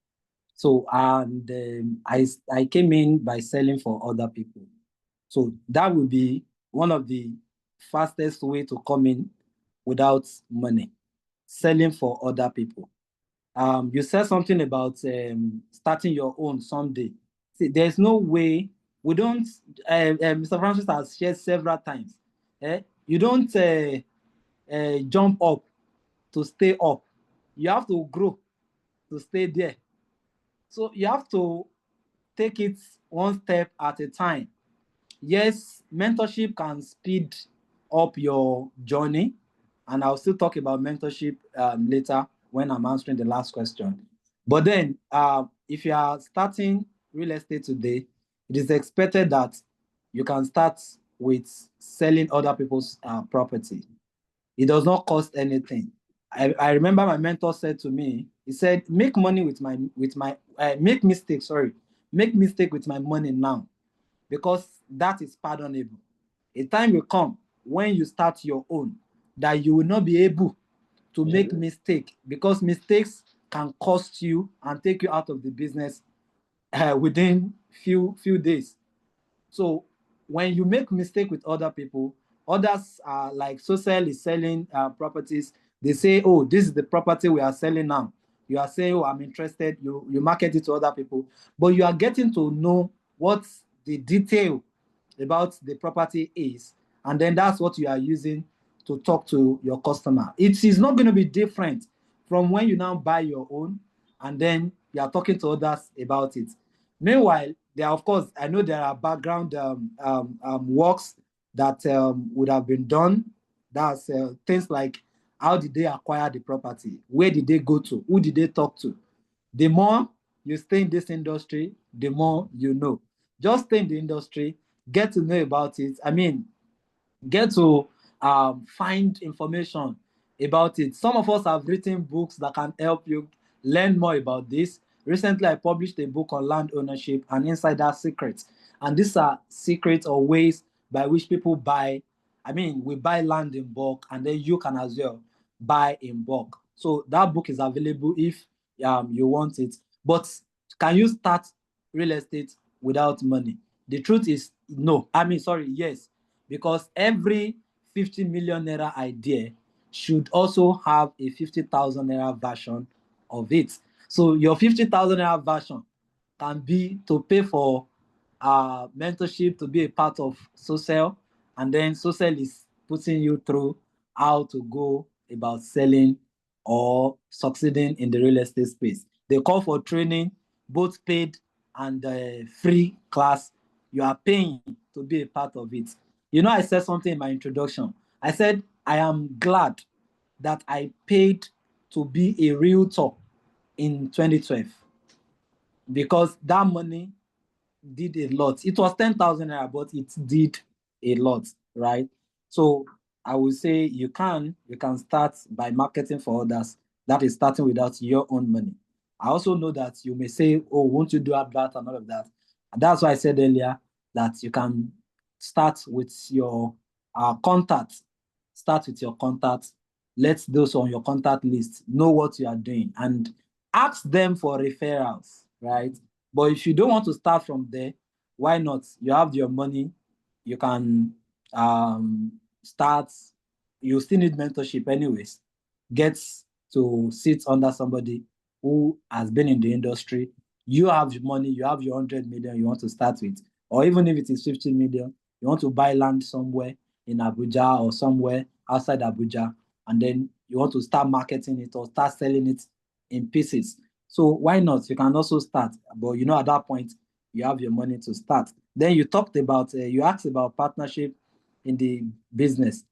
So, and I came in by selling for other people. So that would be one of the fastest way to come in without money, selling for other people. You said something about starting your own someday. See, there's no way we don't. Mr. Francis has shared several times. You don't jump up to stay up. You have to grow to stay there. So you have to take it one step at a time. Yes, mentorship can speed up your journey, and I'll still talk about mentorship later when I'm answering the last question. But then, if you are starting real estate today, it is expected that you can start with selling other people's property. It does not cost anything. I remember my mentor said to me, he said, make money make mistake with my money now, because that is pardonable. A time will come when you start your own that you will not be able to make mistake, because mistakes can cost you and take you out of the business within few days. So when you make mistake with other people, others are like social is selling properties. They say, oh, this is the property we are selling now. You are saying, oh, I'm interested. You market it to other people, but you are getting to know what the detail about the property is, and then that's what you are using to talk to your customer. It is not going to be different from when you now buy your own and then you are talking to others about it. Meanwhile, of course, I know there are background works that would have been done. That's things like, how did they acquire the property? Where did they go to? Who did they talk to? The more you stay in this industry, the more you know. Just stay in the industry, get to know about it. I mean, get to find information about it. Some of us have written books that can help you learn more about this. Recently, I published a book on land ownership and insider secrets. And these are secrets or ways by which people buy. I mean, we buy land in bulk, and then you can as well buy in bulk. So that book is available if you want it. But can you start real estate without money? The truth is no. Yes, because every 50 million naira idea should also have a 50,000 naira version of it. So your 50,000 naira version can be to pay for mentorship, to be a part of social, and then social is putting you through how to go about selling or succeeding in the real estate space. They call for training, both paid and free class. You are paying to be a part of it. You know, I said something in my introduction. I said, I am glad that I paid to be a realtor in 2012 because that money did a lot. It was 10,000 naira, but it did a lot, right? So I would say you can start by marketing for others. That is starting without your own money. I also know that you may say, oh, won't you do that and all of that? And that's why I said earlier that you can start with your contacts. Start with your contacts. Let those on your contact list know what you are doing and ask them for referrals, right? But if you don't want to start from there, why not? You have your money, you can start. You still need mentorship anyways. Get to sit under somebody who has been in the industry. You have money, you have your 100 million you want to start with, or even if it is 50 million, you want to buy land somewhere in Abuja or somewhere outside Abuja, and then you want to start marketing it or start selling it in pieces. So why not? You can also start, but you know, at that point, you have your money to start. Then you talked about, you asked about partnership in the business.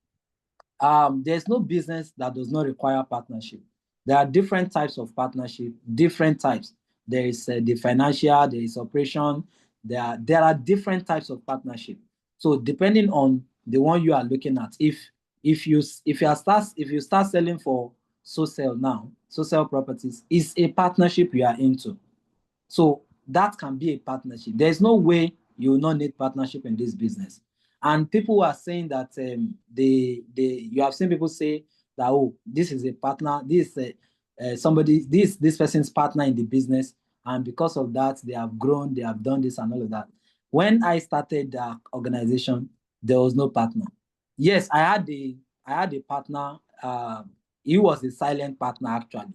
There's no business that does not require partnership. There are different types of partnership, different types. There is the financial, there is operation. There are different types of partnership. So depending on the one you are looking at, if you start selling for social now, social properties is a partnership you are into. So that can be a partnership. There's no way you will not need partnership in this business. And people are saying that you have seen people say that, oh, this is a partner, this this person's partner in the business, and because of that they have grown, they have done this and all of that. When I started the organization, there was no partner. Yes, I had a partner. He was a silent partner actually.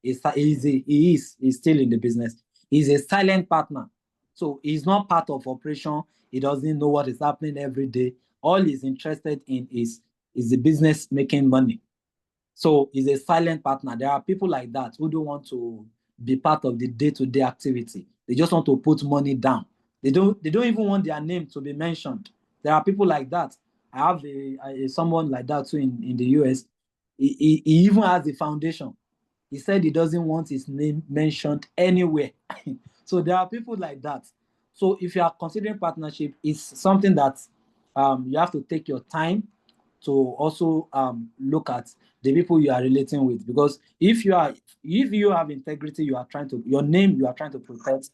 He's still in the business. He's a silent partner. So he's not part of operation. He doesn't know what is happening every day. All he's interested in is the business making money. So he's a silent partner. There are people like that who don't want to be part of the day-to-day activity. They just want to put money down. They don't even want their name to be mentioned. There are people like that. I have someone like that too in the US. He even has a foundation. He said he doesn't want his name mentioned anywhere. So there are people like that. So if you are considering partnership, it's something that you have to take your time to also look at the people you are relating with. Because if you have integrity, your name you are trying to protect.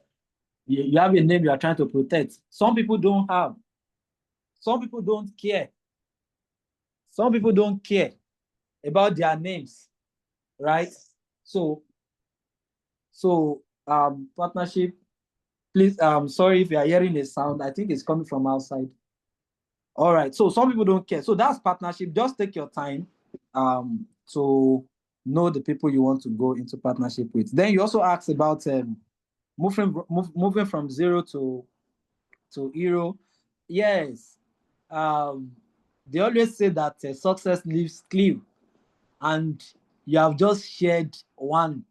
You have a name you are trying to protect. Some people don't have. Some people don't care. Some people don't care about their names, right? So partnership, please, sorry if you are hearing a sound. I think it's coming from outside. All right, so some people don't care. So that's partnership. Just take your time to know the people you want to go into partnership with. Then you also asked about moving from zero to hero. Yes, they always say that success leaves clue, and you have just shared one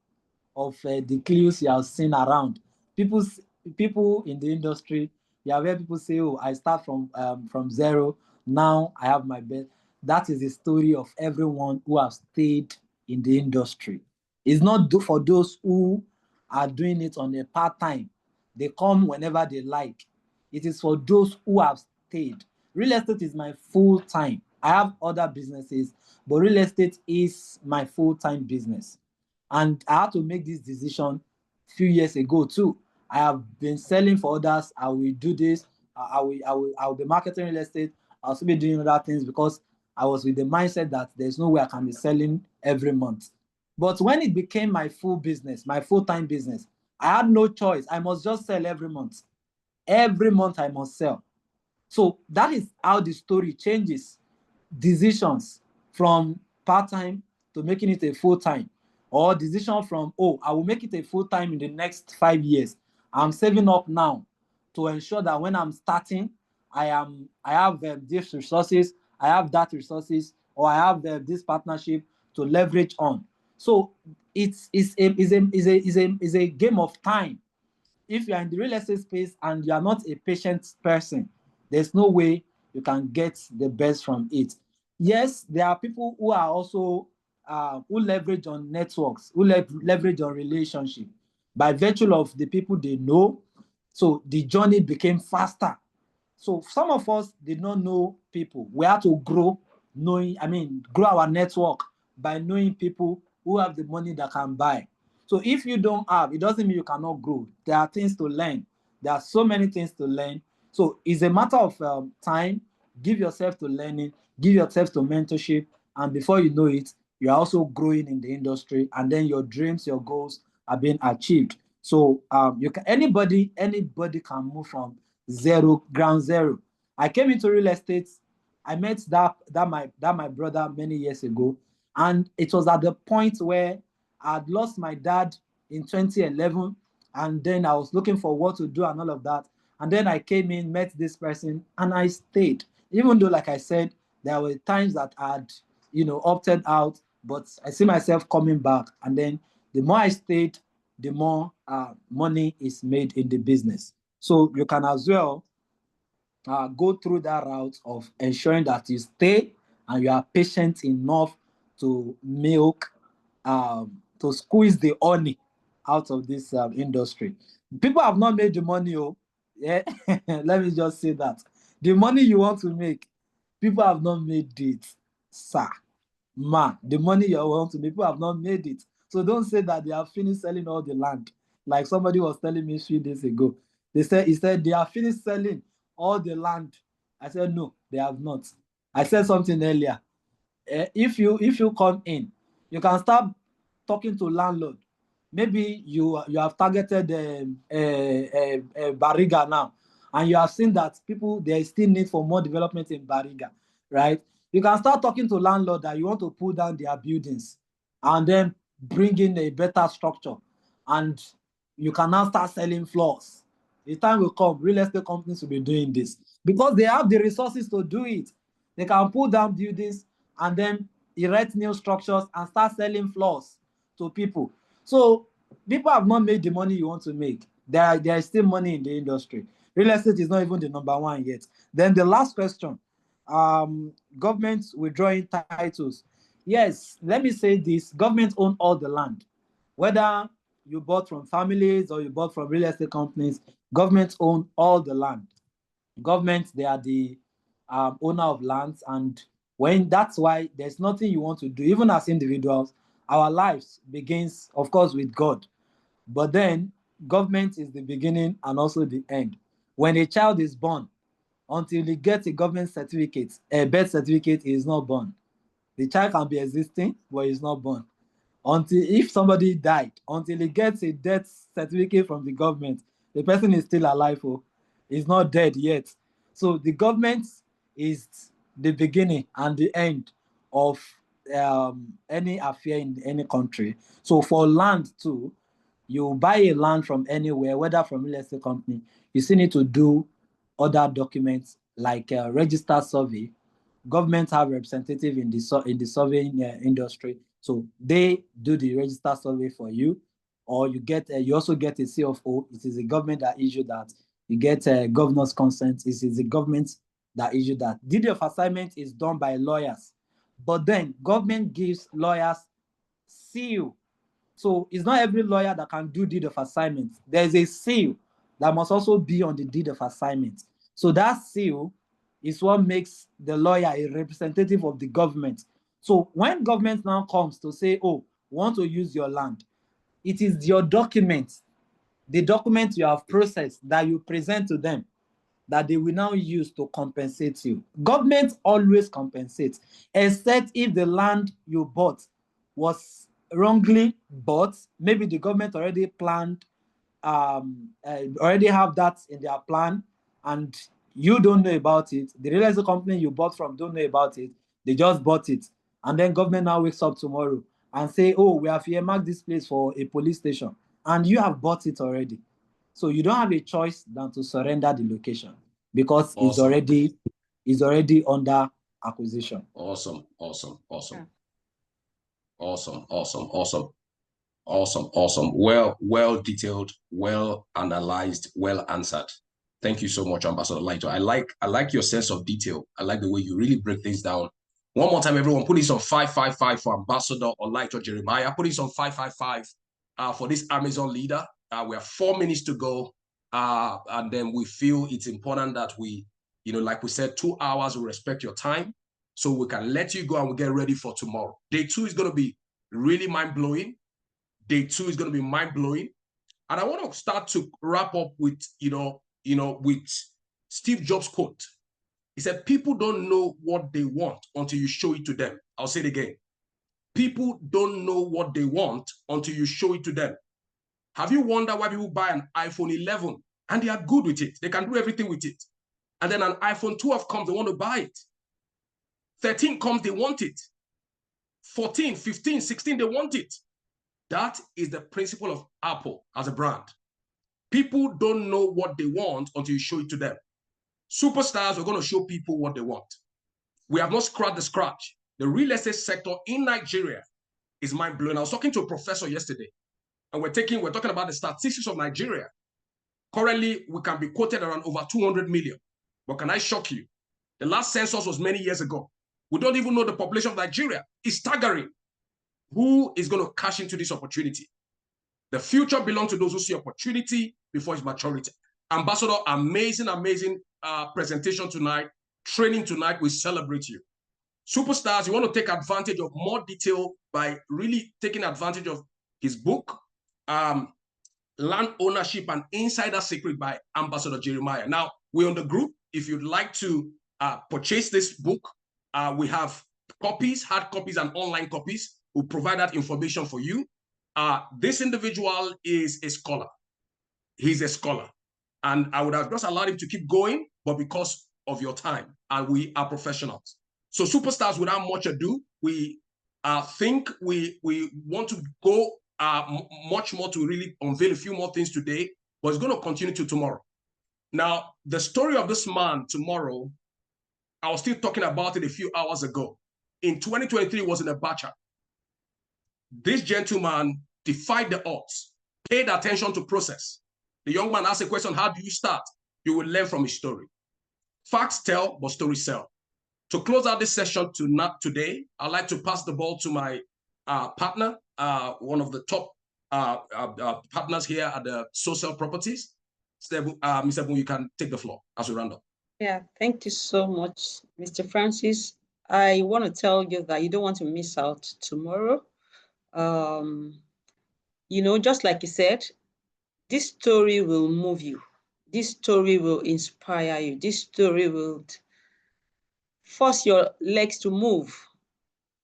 of the clues you have seen around. People in the industry, you have heard people say, oh, I start from zero, now I have my best. That is the story of everyone who has stayed in the industry. It's not for those who are doing it on a part-time. They come whenever they like. It is for those who have stayed. Real estate is my full-time. I have other businesses, but real estate is my full-time business. And I had to make this decision a few years ago too. I have been selling for others. I will do this. I will be marketing real estate. I'll still be doing other things because I was with the mindset that there's no way I can be selling every month. But when it became my full business, my full-time business, I had no choice. I must just sell every month. Every month I must sell. So that is how the story changes decisions from part-time to making it a full-time, or decision from, oh, I will make it a full-time in the next 5 years. I'm saving up now to ensure that when I'm starting, I have these resources, I have that resources, or I have this partnership to leverage on. So it's a game of time. If you are in the real estate space and you are not a patient person, there's no way you can get the best from it. Yes, there are people who are also who leverage on networks, who leverage on relationship by virtue of the people they know. So the journey became faster. So some of us did not know people. We had to grow grow our network by knowing people who have the money that can buy. So if you don't have, it doesn't mean you cannot grow. There are things to learn. There are so many things to learn. So it's a matter of time. Give yourself to learning, give yourself to mentorship, and before you know it, you're also growing in the industry, and then your dreams, your goals are being achieved. So you can anybody can move from ground zero. I came into real estate. I met my brother many years ago, and it was at the point where I had lost my dad in 2011, and then I was looking for what to do and all of that. And then I came in, met this person, and I stayed. Even though, like I said, there were times that I had, opted out, but I see myself coming back. And then the more I stayed, the more money is made in the business. So you can as well go through that route of ensuring that you stay and you are patient enough to to squeeze the honey out of this industry. People have not made the money, yeah. Let me just say that. The money you want to make, people have not made it, sir. Man, the money you want to make, people have not made it. So don't say that they have finished selling all the land. Like somebody was telling me a few days ago. He said they are finished selling all the land. I said, no, they have not. I said something earlier. If you come in, you can start talking to landlord. Maybe you have targeted Bariga now, and you have seen that there is still need for more development in Bariga, right? You can start talking to landlord that you want to pull down their buildings and then bring in a better structure, and you can now start selling floors. The time will come, real estate companies will be doing this because they have the resources to do it. They can pull down buildings and then erect new structures and start selling floors to people. So people have not made the money you want to make. There is still money in the industry. Real estate is not even the number one yet. Then the last question, government withdrawing titles. Yes, let me say this, government own all the land. Whether you bought from families or you bought from real estate companies, government own all the land. Government, they are the owner of lands, and that's why there's nothing you want to do, even as individuals. Our lives begins, of course, with God, but then government is the beginning and also the end. When a child is born, until he gets a government certificate, a birth certificate, he is not born. The child can be existing, but he's not born. Until if somebody died, until he gets a death certificate from the government, the person is still alive, he's not dead yet. So the government is the beginning and the end of any affair in any country. So for land too, you buy a land from anywhere, whether from real estate company, you still need to do other documents like registered survey. Governments have representative in the surveying industry, so they do the register survey for you, or you also get a CFO. It is the government that issued that. You get governor's consent. It is the government that issued that. Deed of assignment is done by lawyers, but then government gives lawyers seal. So it's not every lawyer that can do deed of assignment. There is a seal that must also be on the deed of assignment. So that seal is what makes the lawyer a representative of the government. So when government now comes to say, oh, we want to use your land, it is your document, the document you have processed that you present to them, that they will now use to compensate you. Government always compensates, except if the land you bought was wrongly bought. Maybe the government already planned, already have that in their plan, and You don't know about it. The real estate company you bought from don't know about it. They just bought it. And then government now wakes up tomorrow and say, oh, we have earmarked this place for a police station. And you have bought it already. So you don't have a choice than to surrender the location because Awesome. it's already under acquisition. Awesome. Yeah. Awesome. Well detailed, well analyzed, well answered. Thank you so much, Ambassador Lighto. I like your sense of detail. I like the way you really break things down. One more time, everyone, put this on 555 for Ambassador Lighto Jeremiah. Put this on 555 for this Amazon leader. We have 4 minutes to go. And then we feel it's important that we, like we said, 2 hours, we respect your time so we can let you go and we get ready for tomorrow. Day 2 is going to be really mind-blowing. Day 2 is going to be mind-blowing. And I want to start to wrap up with, with Steve Jobs' quote. He said, people don't know what they want until you show it to them. I'll say it again. People don't know what they want until you show it to them. Have you wondered why people buy an iPhone 11 and they are good with it? They can do everything with it. And then an iPhone 12 comes, they want to buy it. 13 comes, they want it. 14, 15, 16, they want it. That is the principle of Apple as a brand. People don't know what they want until you show it to them. Superstars are going to show people what they want. We have not scratched the scratch. The real estate sector in Nigeria is mind-blowing. I was talking to a professor yesterday, and we're talking about the statistics of Nigeria. Currently, we can be quoted around over 200 million. But can I shock you? The last census was many years ago. We don't even know the population of Nigeria. It's staggering. Who is going to cash into this opportunity? The future belongs to those who see opportunity before its maturity. Ambassador, amazing presentation tonight, training tonight. We celebrate you. Superstars, you want to take advantage of more detail by really taking advantage of his book, Land Ownership and Insider Secret by Ambassador Jeremiah. Now, we're on the group. If you'd like to purchase this book, we have copies, hard copies and online copies. We'll provide that information for you. This individual is a scholar. He's a scholar. And I would have just allowed him to keep going, but because of your time, and we are professionals. So superstars, without much ado, we think we want to go much more to really unveil a few more things today, but it's going to continue to tomorrow. Now, the story of this man tomorrow, I was still talking about it a few hours ago. In 2023, was in Abacha. This gentleman defied the odds, paid attention to process. The young man asked a question, how do you start? You will learn from his story. Facts tell, but stories sell. To close out this session today, I'd like to pass the ball to my partner, one of the top partners here at the Social Properties. Mr. Ebun, you can take the floor as we round up. Yeah, thank you so much, Mr. Francis. I want to tell you that you don't want to miss out tomorrow. Just like you said, this story will move you. This story will inspire you. This story will force your legs to move.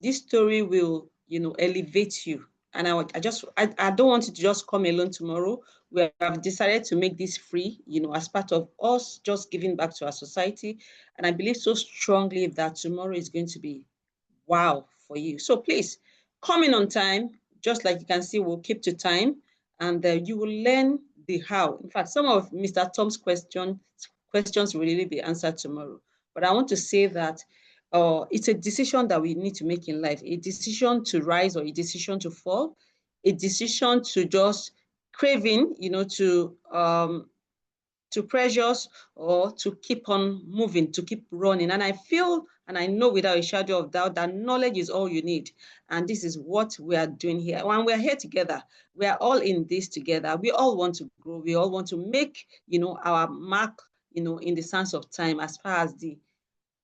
This story will, elevate you. And I don't want you to just come alone tomorrow. We have decided to make this free, as part of us just giving back to our society. And I believe so strongly that tomorrow is going to be wow for you. So please come in on time. Just like you can see, we'll keep to time, and you will learn the how. In fact, some of Mr. Tom's questions will really be answered tomorrow. But I want to say that it's a decision that we need to make in life, a decision to rise or a decision to fall, a decision to just craving, to pressures or to keep on moving, to keep running. And I feel and I know without a shadow of doubt that knowledge is all you need. And this is what we are doing here. When we're here together, we are all in this together. We all want to grow. We all want to make, our mark, in the sense of time as far as the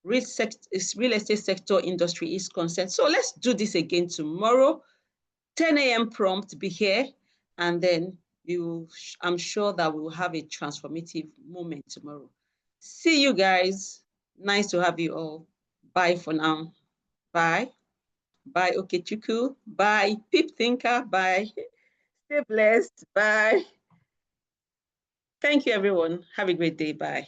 real estate sector industry is concerned. So let's do this again tomorrow, 10 a.m. prompt, be here, and then I'm sure that we will have a transformative moment tomorrow. See you guys. Nice to have you all. Bye for now. Bye. Bye, Okechukwu. Bye, Peep Thinker. Bye. Stay blessed. Bye. Thank you, everyone. Have a great day. Bye.